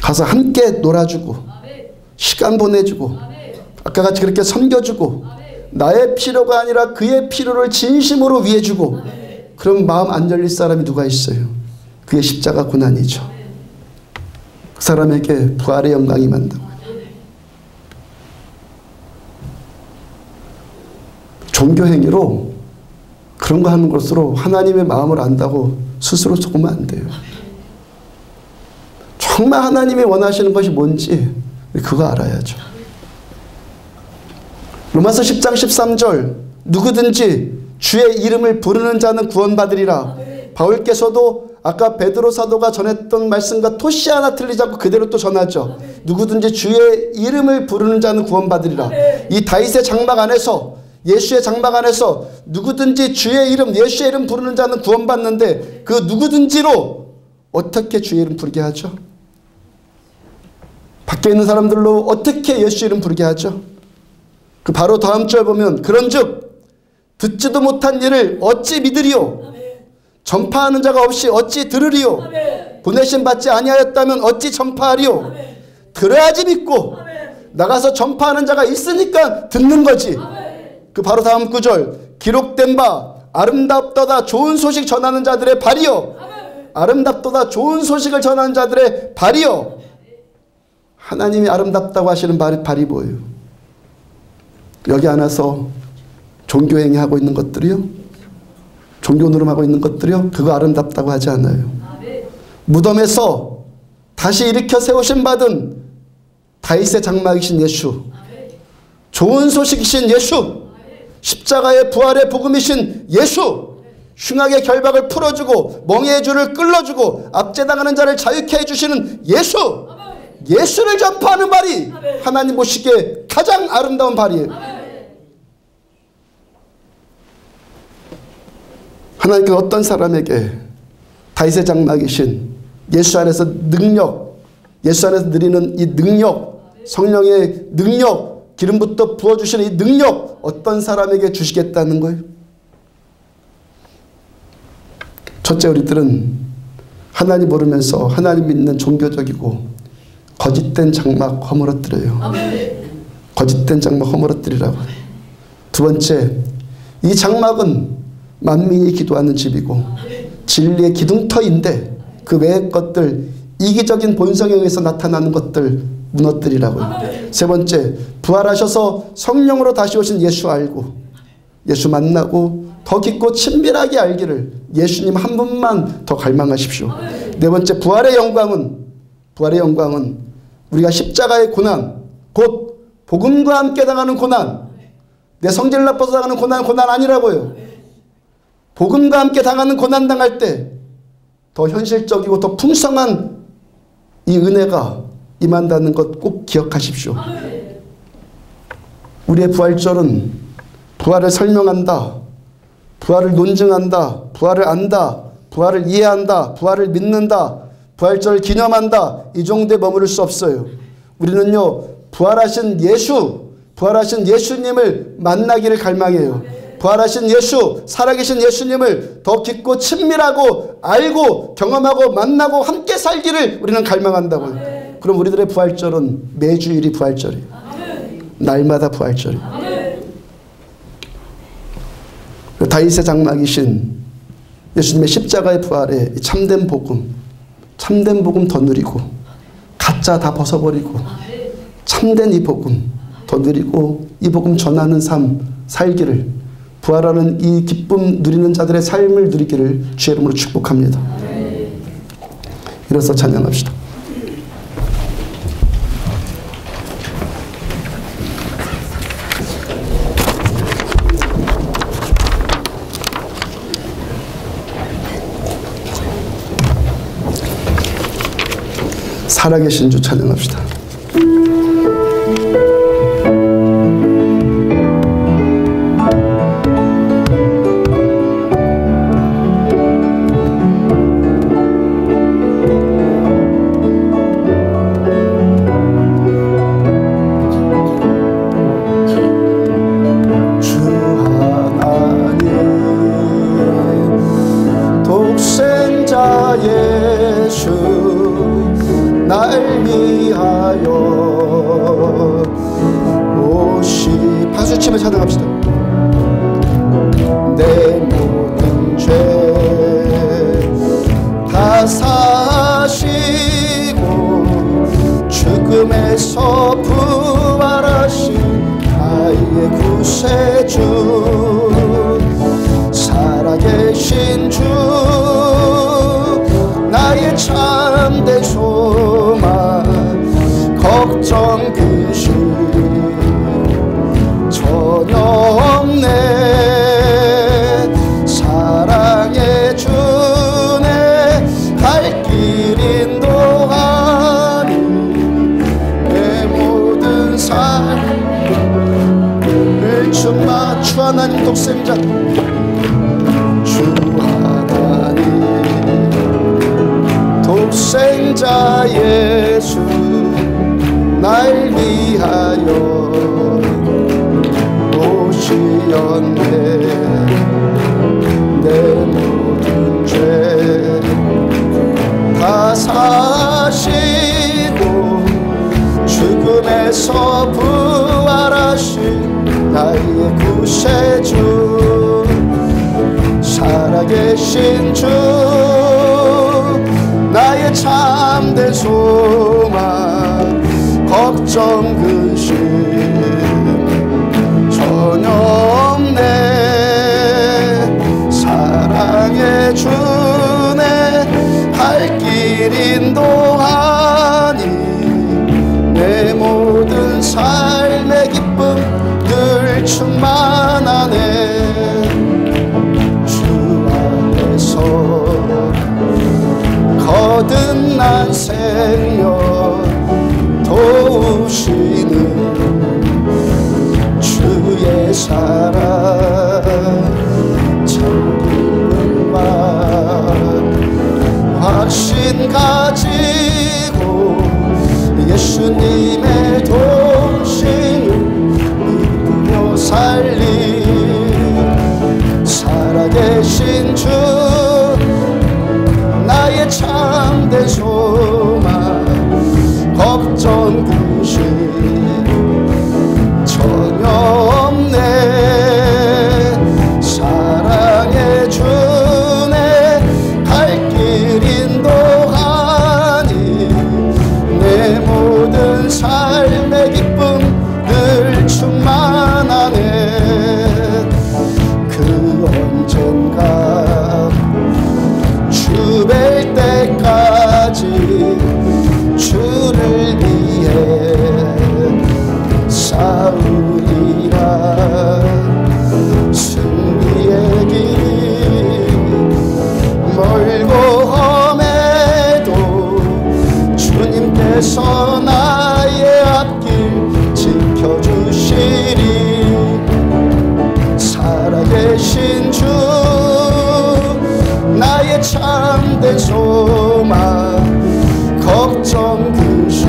가서 함께 놀아주고 시간 보내주고 아까 같이 그렇게 섬겨주고 나의 필요가 아니라 그의 필요를 진심으로 위해주고, 그럼 마음 안 열릴 사람이 누가 있어요? 그게 십자가 고난이죠. 그 사람에게 부활의 영광이 임한다고. 종교행위로 그런 거 하는 것으로 하나님의 마음을 안다고 스스로 속으면 안 돼요. 정말 하나님이 원하시는 것이 뭔지 그거 알아야죠. 로마서 10장 13절 누구든지 주의 이름을 부르는 자는 구원받으리라. 바울께서도 아까 베드로 사도가 전했던 말씀과 토시 하나 틀리지 않고 그대로 또 전하죠. 누구든지 주의 이름을 부르는 자는 구원받으리라. 이 다윗의 장막 안에서, 예수의 장막 안에서 누구든지 주의 이름, 예수의 이름 부르는 자는 구원받는데 그 누구든지로 어떻게 주의 이름 부르게 하죠? 밖에 있는 사람들로 어떻게 예수 이름 부르게 하죠? 그 바로 다음 절 보면 그런즉 듣지도 못한 일을 어찌 믿으리요? 전파하는 자가 없이 어찌 들으리요? 보내심 받지 아니하였다면 어찌 전파하리요? 들어야지 믿고 나가서 전파하는 자가 있으니까 듣는 거지. 그 바로 다음 구절 기록된 바 아름답도다 좋은 소식 전하는 자들의 발이요. 아름답도다 좋은 소식을 전하는 자들의 발이요. 하나님이 아름답다고 하시는 발이 뭐예요? 여기 안에서 종교행위 하고 있는 것들이요? 종교 노름하고 있는 것들이요? 그거 아름답다고 하지 않아요. 무덤에서 다시 일으켜 세우신 받은 다윗의 장막이신 예수, 좋은 소식이신 예수, 십자가의 부활의 복음이신 예수, 흉악의 결박을 풀어주고 멍에의 줄을 끌어주고 압제당하는 자를 자유케 해주시는 예수, 예수를 전파하는 발이 하나님 보시기에 가장 아름다운 발이에요. 하나님께서 어떤 사람에게 다윗의 장막이신 예수 안에서 능력, 예수 안에서 누리는 이 능력, 성령의 능력, 기름부터 부어주시는 이 능력 어떤 사람에게 주시겠다는 거예요? 첫째, 우리들은 하나님 모르면서 하나님 믿는 종교적이고 거짓된 장막 허물어뜨려요. 거짓된 장막 허물어뜨리라고. 두 번째, 이 장막은 만민이 기도하는 집이고 진리의 기둥터인데 그 외의 것들, 이기적인 본성에 의해서 나타나는 것들 무너뜨리라고요. 세 번째, 부활하셔서 성령으로 다시 오신 예수 알고 예수 만나고 더 깊고 친밀하게 알기를 예수님 한 분만 더 갈망하십시오. 네 번째, 부활의 영광은 우리가 십자가의 고난, 곧 복음과 함께 당하는 고난, 내 성질 나빠서 당하는 고난 아니라고요. 복음과 함께 당하는 고난 당할 때 더 현실적이고 더 풍성한 이 은혜가 임한다는 것 꼭 기억하십시오. 우리의 부활절은 부활을 설명한다, 부활을 논증한다, 부활을 안다, 부활을 이해한다, 부활을 믿는다, 부활절을 기념한다, 이 정도에 머무를 수 없어요. 우리는요, 부활하신 예수님을 만나기를 갈망해요. 부활하신 예수, 살아계신 예수님을 더 깊고 친밀하고 알고 경험하고 만나고 함께 살기를 우리는 갈망한다고요. 그럼 우리들의 부활절은 매주일이 부활절이에요. 날마다 부활절이에요. 다윗의 장막이신 예수님의 십자가의 부활에 참된 복음 더 누리고 가짜 다 벗어버리고 참된 이 복음 더 누리고 이 복음 전하는 삶 살기를, 부활하는 이 기쁨 누리는 자들의 삶을 누리기를 주의 이름으로 축복합니다. 일어서 찬양합시다. 살아계신 주 찬양합시다. 걱정 근심 전혀 없네. 사랑해 주네. 갈 길 인도하니 내 모든 삶을 충만. 주 하나님 독생자 주 하나님 독생자 예수 날 위하여 오시었네. 내 모든 죄 다 사시고 죽음에서 부활하신 나의 구세주 살아계신 주 나의 참된 소망 걱정 근심 전혀 없네. 사랑해 주네. 갈 길 인도하니 내 모든 삶의 기쁨 늘 충만하네. 주 안에서 거듭난 생명 도우시는 주의 사랑 참 기쁜 맘 확신 가지고 예수님의 도우심을 믿으며 살리. 살아계신 주 나의 참된 소망 걱정 근심 전혀 없네. 사랑해 주네. 갈 길 인도하니 내 모든 삶의 기쁨 늘 충만하네. 그 언젠가 주 뵐 때까지 주를 위해 싸우리라. 승리의 길 멀고 험해도 주님께서 나의 앞길 지켜주시리. 살아계신 주 나의 참된 소망 걱정 근심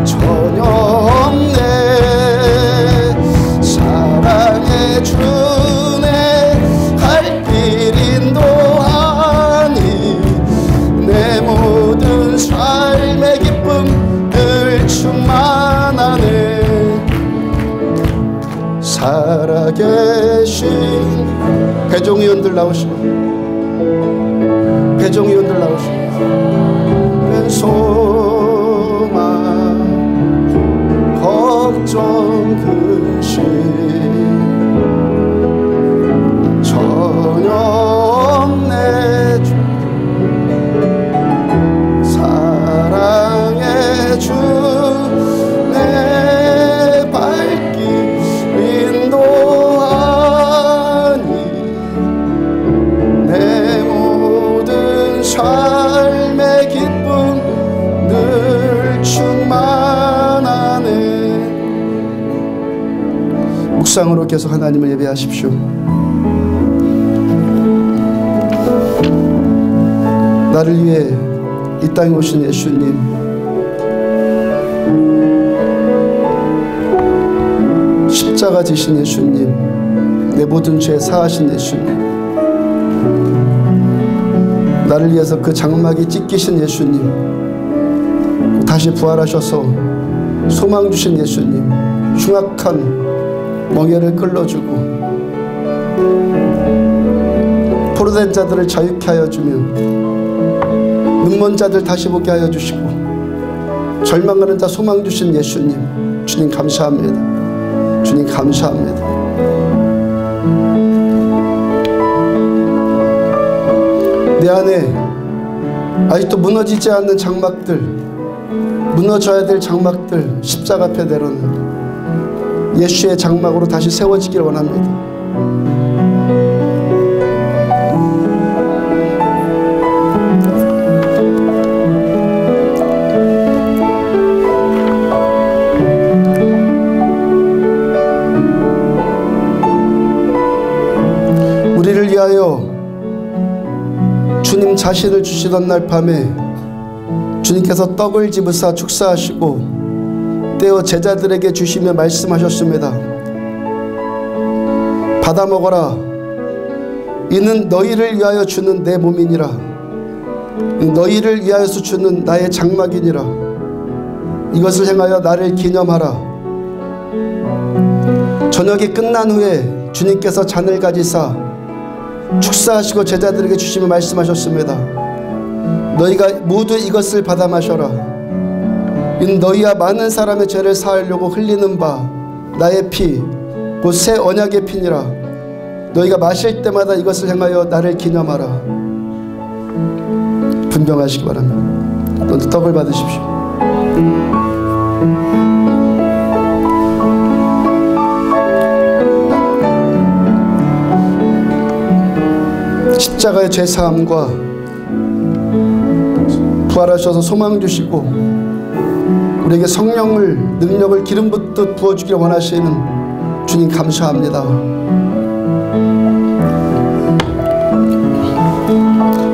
전혀 없네. 사랑해 주네. 갈 길 인도하니 내 모든 삶의 기쁨 늘 충만하네. 살아계신 배종위원들 나오시고 배종위원들 나오시고 เป็น소망 걱정 근심 전혀 없네. 사랑해 주네. 발길 인도하니 내 모든 삶의 기쁨 늘 충만하네. 묵상으로 계속 하나님을 예배하십시오. 나를 위해 이 땅에 오신 예수님, 십자가 지신 예수님, 내 모든 죄 사하신 예수님, 나를 위해서 그 장막이 찢기신 예수님, 다시 부활하셔서 소망 주신 예수님, 흉악한 멍에를 끌어주고 포로된 자들을 자유케 하여 주며 눈먼 자들 다시 보게 하여 주시고 절망하는 자 소망 주신 예수님, 주님 감사합니다. 주님 감사합니다. 내 안에 아직도 무너지지 않는 장막들, 무너져야 될 장막들 십자가 앞에 내려놓는 예수의 장막으로 다시 세워지길 원합니다. 우리를 위하여 주님 자신을 주시던 날 밤에 주님께서 떡을 집으사 축사하시고 떼어 제자들에게 주시며 말씀하셨습니다. 받아 먹어라. 이는 너희를 위하여 주는 내 몸이니라. 너희를 위하여서 주는 나의 장막이니라. 이것을 행하여 나를 기념하라. 저녁이 끝난 후에 주님께서 잔을 가지사 축사하시고 제자들에게 주시며 말씀하셨습니다. 너희가 모두 이것을 받아 마셔라. 이는 너희와 많은 사람의 죄를 사하려고 흘리는 바 나의 피 곧 새 언약의 피니라. 너희가 마실 때마다 이것을 행하여 나를 기념하라. 분명하시기 바랍니다. 또 떡을 받으십시오. 십자가의 죄사함과 부활하셔서 소망 주시고 우리에게 성령을 능력을 기름 붓듯 부어주길 원하시는 주님 감사합니다.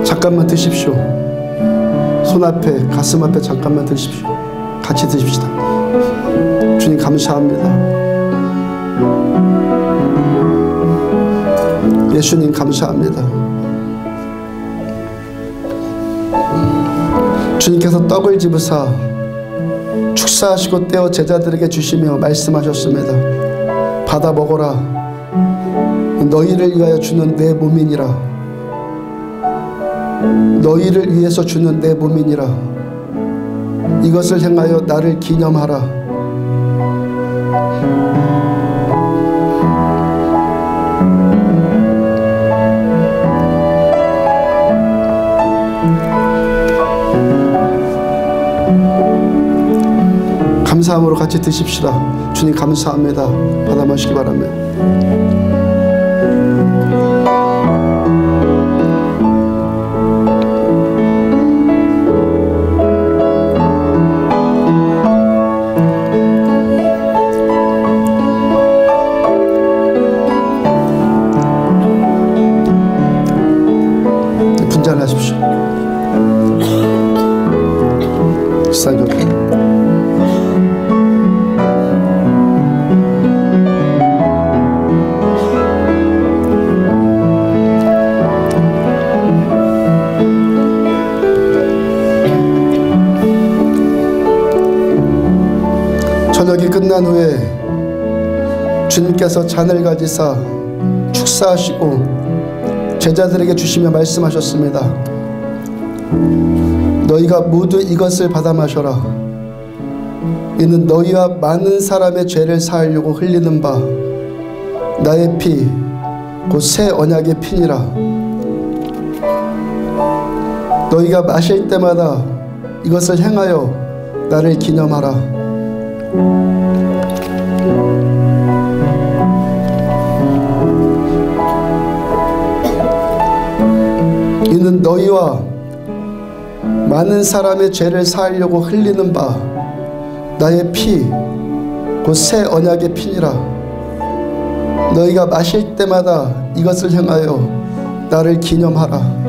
잠깐만 드십시오. 손 앞에 가슴 앞에 잠깐만 드십시오. 같이 드십시다. 주님 감사합니다. 예수님 감사합니다. 주님께서 떡을 집으사 축사하시고 떼어 제자들에게 주시며 말씀하셨습니다. 받아 먹어라. 너희를 위하여 주는 내 몸이니라. 너희를 위해서 주는 내 몸이니라. 이것을 행하여 나를 기념하라. 감사함으로 같이 드십시다. 주님 감사합니다. 받아 마시기 바랍니다. 분장하십시오. 식사님. 저녁이 끝난 후에 주님께서 잔을 가지사 축사하시고 제자들에게 주시며 말씀하셨습니다. 너희가 모두 이것을 받아 마셔라. 이는 너희와 많은 사람의 죄를 사하려고 흘리는 바 나의 피 곧 새 언약의 피니라. 너희가 마실 때마다 이것을 행하여 나를 기념하라. 이는 너희와 많은 사람의 죄를 사하려고 흘리는 바 나의 피 곧 새 언약의 피니라. 너희가 마실 때마다 이것을 행하여 나를 기념하라.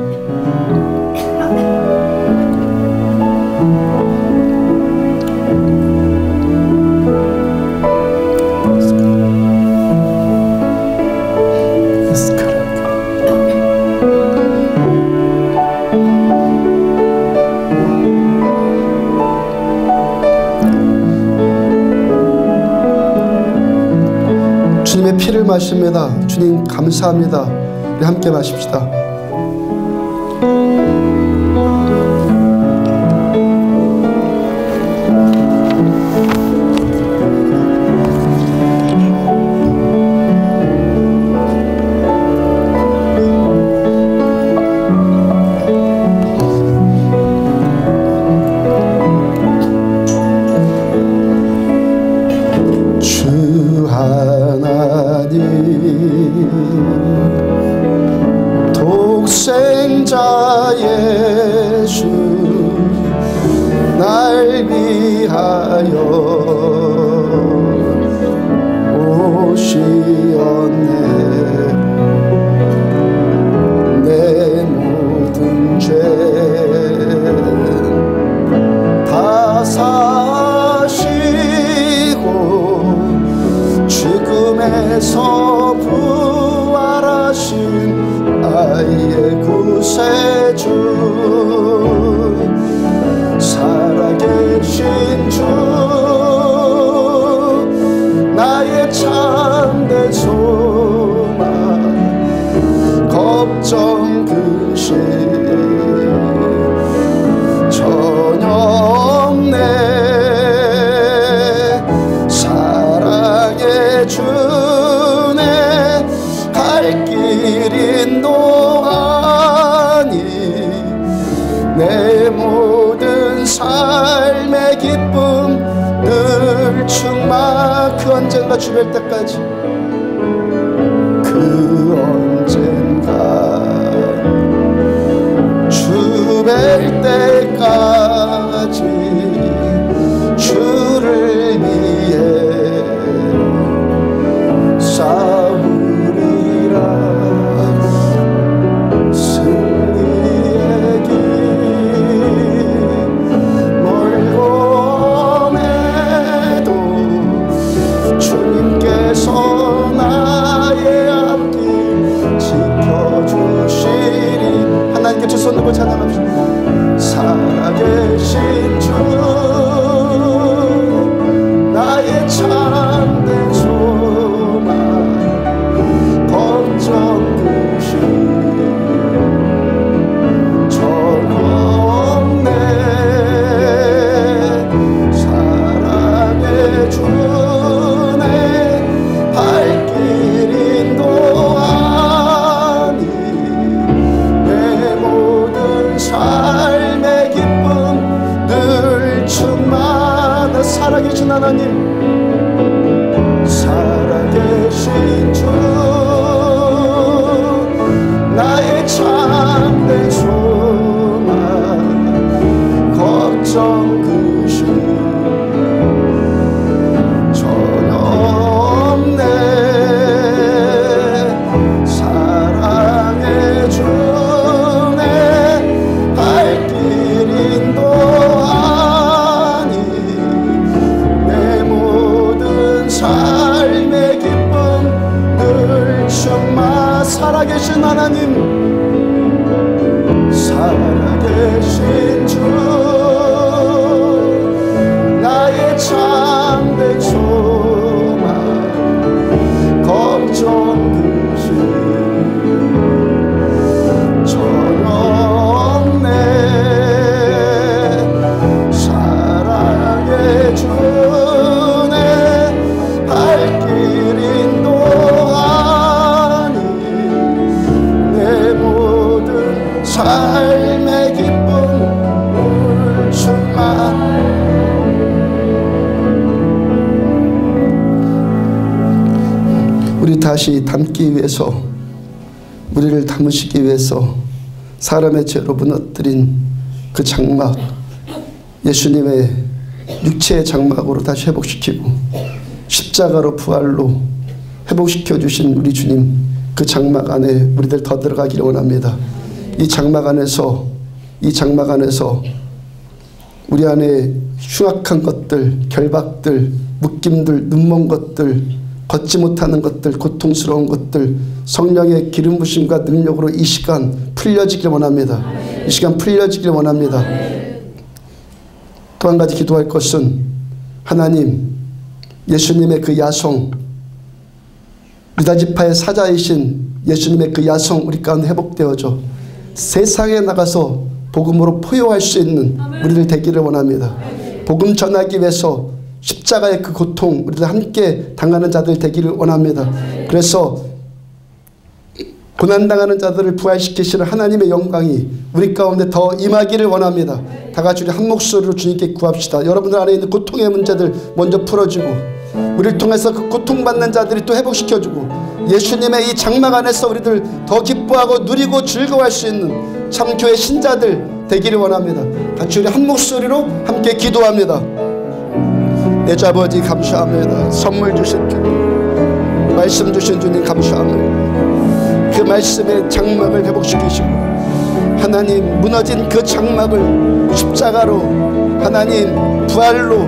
주님의 피를 마십니다. 주님 감사합니다. 우리 함께 마십시다. 위하여 오시었네. 내 모든 죄 다 사시고 죽음에서 부활하신 아이의 구세주, 살아계신 주, 나의 참된 소망, 걱정 근심 전혀 없네. 사랑의 주네 갈 길 인도하니 내 모든 삶의 기쁨 늘 충만. 그 언젠가 주뵐 때까지, 그 언젠가 주뵐 때까지 주를 위해 싸우리라. 승리의 길 멀고 험해도 주님께서 나의 앞길 지켜주시리. 하나님께 두 손 들고 찬양합시다. 살아계신 주, 나의 참된 소망, 걱정 근심 전혀 없네. 사랑의 주네 발길 인도하니 내 모든 삶의 기쁨 늘 충만한. 살아계신 하나님, 살아계신 주, 나의 참된 소망, 걱정 근심 전혀 없네. 사랑의 주네 발길 인도하니 내 모든 삶의 기쁨 늘 충만. 살아계신 하나님, 살아계신 주, 나의 참된 소망, 걱정 근심 전혀 없네. 사랑의 주네 발길 인도하니 내 모든 삶의 기쁨 늘 충만. 우리 다시 담기 위해서, 우리를 담으시기 위해서 사람의 죄로 무너뜨린 그 장막, 예수님의 육체의 장막으로 다시 회복시키고 십자가로 부활로 회복시켜 주신 우리 주님, 그 장막 안에 우리들 더 들어가기를 원합니다. 이 장막 안에서 우리 안에 흉악한 것들, 결박들, 묶임들, 눈먼 것들, 걷지 못하는 것들, 고통스러운 것들, 성령의 기름 부심과 능력으로 이 시간 풀려지길 원합니다. 이 시간 풀려지길 원합니다. 또 한 가지 기도할 것은, 하나님, 예수님의 그 야성, 유다지파의 사자이신 예수님의 그 야성 우리 가운데 회복되어져 세상에 나가서 복음으로 포효할 수 있는 우리들 되기를 원합니다. 복음 전하기 위해서 십자가의 그 고통 우리들 함께 당하는 자들 되기를 원합니다. 그래서 고난당하는 자들을 부활시키시는 하나님의 영광이 우리 가운데 더 임하기를 원합니다. 다 같이 우리 한 목소리로 주님께 구합시다. 여러분들 안에 있는 고통의 문제들 먼저 풀어주고, 우리를 통해서 그 고통받는 자들이 또 회복시켜주고, 예수님의 이 장막 안에서 우리들 더 기뻐하고 누리고 즐거워할 수 있는 참 교회 신자들 되기를 원합니다. 같이 우리 한 목소리로 함께 기도합니다. 내 주 아버지 감사합니다. 선물 주신 주님, 말씀 주신 주님 감사합니다. 그 말씀의 장막을 회복시키시고 하나님 무너진 그 장막을 십자가로 하나님 부활로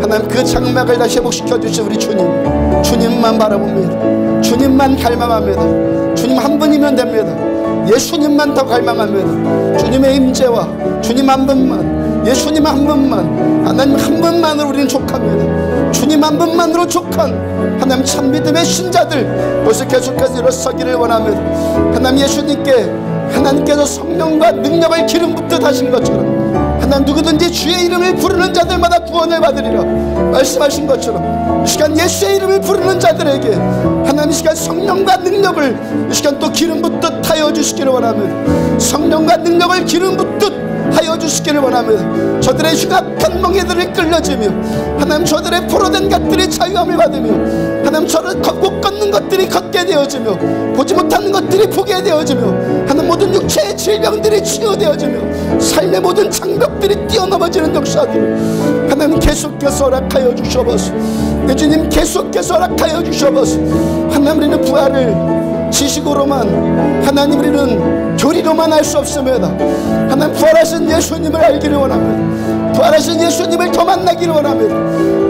하나님 그 장막을 다시 회복시켜 주신 우리 주님, 주님만 바라봅니다. 주님만 갈망합니다. 주님 한 분이면 됩니다. 예수님만 더 갈망합니다. 주님의 임재와 주님 한 분만, 예수님 한 분만, 하나님 한 분만으로 우리는 족합니다. 주님 한 분만으로 족한 하나님 참 믿음의 신자들 벌써 계속해서 일어서기를 원합니다. 하나님 예수님께 하나님께서 성령과 능력을 기름 붓듯 하신 것처럼 하나님 누구든지 주의 이름을 부르는 자들마다 구원을 받으리라 말씀하신 것처럼 이 시간 예수의 이름을 부르는 자들에게 하나님 이 시간 성령과 능력을 이 시간 또 기름 붓듯 하여 주시기를 원합니다. 성령과 능력을 기름 붓듯 하여 주시기를 원합니다. 저들의 흉악한 멍에들을 끌려지며 하나님 저들의 포로된 것들이 자유함을 받으며 하나님 저를 못 걷는 것들이 걷게 되어지며 보지 못하는 것들이 보게 되어지며 하나님 모든 육체의 질병들이 치유되어지며 삶의 모든 장벽들이 뛰어넘어지는 역사들 하나님 계속해서 허락하여 주셔버서 내 주님 계속해서 허락하여 주셔버서 하나님 우리는 부활을 지식으로만 하나님 우리는 교리로만 알 수 없습니다. 하나님 부활하신 예수님을 알기를 원합니다. 부활하신 예수님을 더 만나기를 원합니다.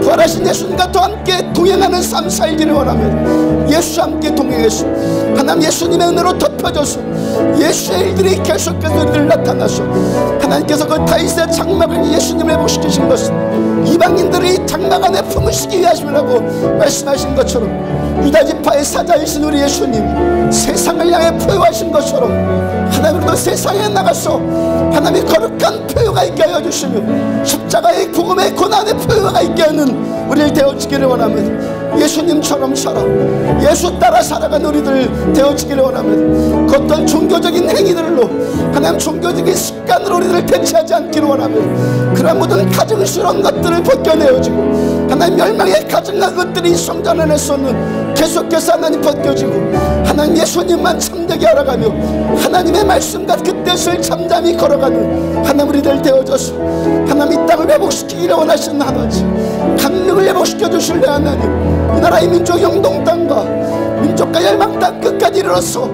부활하신 예수님과 더 함께 동행하는 삶 살기를 원합니다. 예수와 함께 동행해서 하나님 예수님의 은혜로 덮여져서 예수의 일들이 계속해서 우리를 나타나서 하나님께서 그 다윗의 장막을 예수님을 회복시키신 것은 이방인들이 장막 안에 품으시기 위해 하심이라고 말씀하신 것처럼 유다지파의 사자이신 우리 예수님 세상을 향해 포효하신 것처럼 하나님으로 세상에 나가서 하나님의 거룩한 포효가 있게 하여 주시며 십자가의 복음의 고난의 포효가 있게 하는 우리를 되어지기를 원합니다. 예수님처럼 살아 예수 따라 살아가는 우리들 되어지기를 원합니다. 그 어떤 종교적인 행위들로 하나님 종교적인 습관으로 우리들을 대체하지 않기를 원합니다. 그러한 모든 가증스러운 것들을 벗겨내어지고 하나님 멸망의 가증한 것들이 성전 안에서는 계속해서 하나님 벗겨지고 하나님 예수님만 참되게 알아가며 하나님의 말씀과 그 뜻을 잠잠히 걸어가는 하나님 우리들 되어져서 하나님 이 땅을 회복시키기를 원하시는 아버지 강력을 회복시켜 주실래 하나님 이 나라의 민족 영동 땅과 민족과 열방 땅 끝까지 이르러서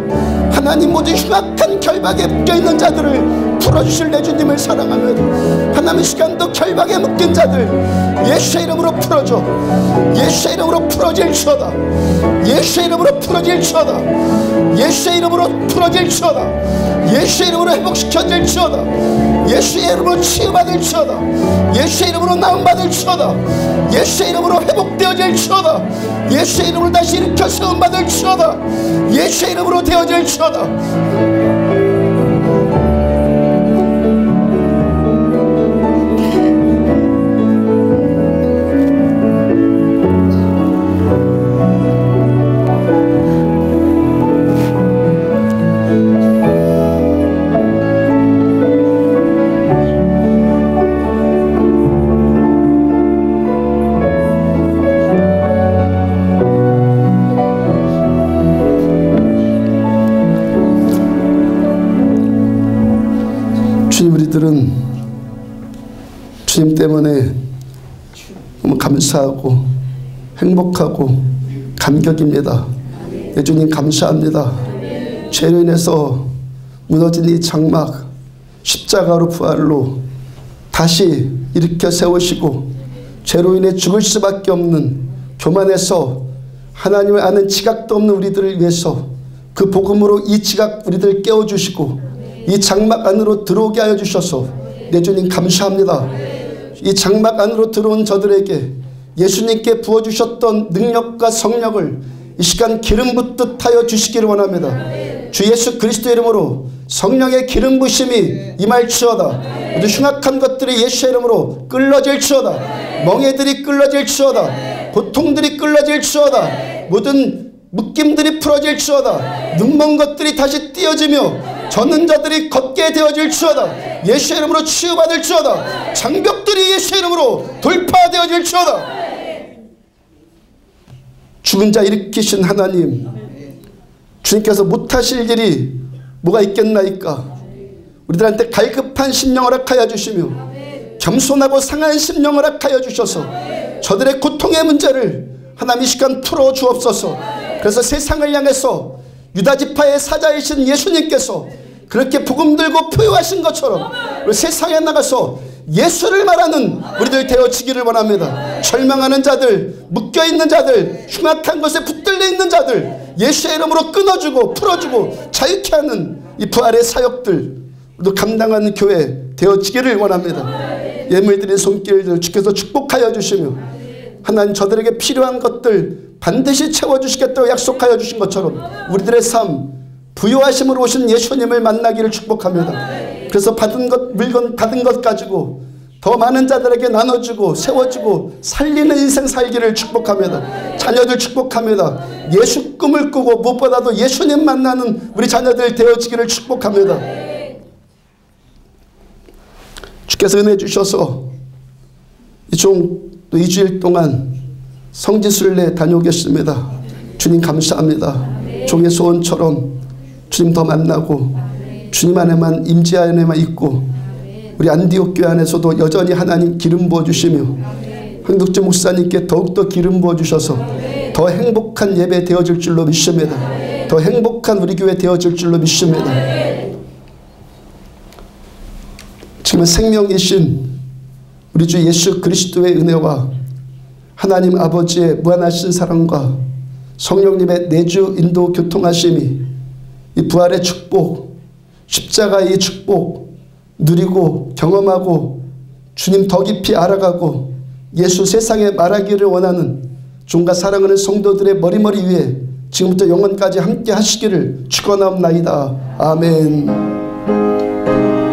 하나님 모든 흉악한 결박에 묶여있는 자들을 풀어주실 내 주님을 사랑하며 하나님 시간도 결박에 묶인 자들 예수의 이름으로 풀어줘. 예수의 이름으로 풀어질지어다. 예수의 이름으로 풀어질지어다. 예수의 이름으로 풀어질지어다. 예수의 이름으로 회복시켜질지어다. 예수의 이름으로 치유받을지어다. 예수의 이름으로 나음받을지어다. 예수의 이름으로 회복되어질지어다. 예수의 이름으로 다시 일으켜 세움받을지어다. 예수의 이름으로 되어질지어다. 우리들은 주님 때문에 너무 감사하고 행복하고 감격입니다. 내 주님 감사합니다. 죄로 인해서 무너진 이 장막 십자가로 부활로 다시 일으켜 세우시고 죄로 인해 죽을 수밖에 없는 교만에서 하나님을 아는 지각도 없는 우리들을 위해서 그 복음으로 이 지각 우리들 깨워주시고 이 장막 안으로 들어오게 하여 주셔서 내 주님 감사합니다. 이 장막 안으로 들어온 저들에게 예수님께 부어주셨던 능력과 성령을 이 시간 기름 붓듯 하여 주시기를 원합니다. 주 예수 그리스도 이름으로 성령의 기름 부심이 임할지어다. 모두 흉악한 것들이 예수의 이름으로 끌어질지어다. 멍에들이 끌어질지어다. 고통들이 끌어질지어다. 모든 묶임들이 풀어질지어다. 눈먼 것들이 다시 띄어지며 젖는 자들이 걷게 되어질지어다. 예수의 이름으로 치유받을지어다. 장벽들이 예수의 이름으로 돌파되어질지어다. 죽은 자 일으키신 하나님, 주님께서 못하실 일이 뭐가 있겠나이까. 우리들한테 갈급한 심령 허락하여 주시며 겸손하고 상한 심령 허락하여 주셔서 저들의 고통의 문제를 하나님 이 시간 풀어주옵소서. 그래서 세상을 향해서 유다지파의 사자이신 예수님께서 그렇게 복음 들고 포효하신 것처럼 우리 세상에 나가서 예수를 말하는 우리들 되어지기를 원합니다. 절망하는 자들, 묶여있는 자들, 흉악한 것에 붙들려 있는 자들 예수의 이름으로 끊어주고 풀어주고 자유케 하는 이 부활의 사역들 우리도 감당하는 교회 되어지기를 원합니다. 예물드린 손길들 주께서 축복하여 주시며 하나님 저들에게 필요한 것들 반드시 채워주시겠다고 약속하여 주신 것처럼 우리들의 삶 부요하심으로 오신 예수님을 만나기를 축복합니다. 그래서 받은 것, 물건 받은 것 가지고 더 많은 자들에게 나눠주고 세워주고 살리는 인생 살기를 축복합니다. 자녀들 축복합니다. 예수 꿈을 꾸고 무엇보다도 예수님 만나는 우리 자녀들 되어지기를 축복합니다. 주께서 은혜 주셔서 또 2주일 동안 성지순례 다녀오겠습니다. 주님 감사합니다. 종의 소원처럼 주님 더 만나고 주님 안에만 임재 안에만 있고 우리 안디옥 교회 안에서도 여전히 하나님 기름 부어주시며 황덕주 목사님께 더욱더 기름 부어주셔서 더 행복한 예배 되어질 줄로 믿습니다. 더 행복한 우리 교회 되어질 줄로 믿습니다. 지금은 생명이신 우리 주 예수 그리스도의 은혜와 하나님 아버지의 무한하신 사랑과 성령님의 내주 인도 교통하심이 이 부활의 축복, 십자가의 축복 누리고 경험하고 주님 더 깊이 알아가고 예수 세상에 말하기를 원하는 종과 사랑하는 성도들의 머리머리 위에 지금부터 영원까지 함께 하시기를 축원하옵나이다. 아멘.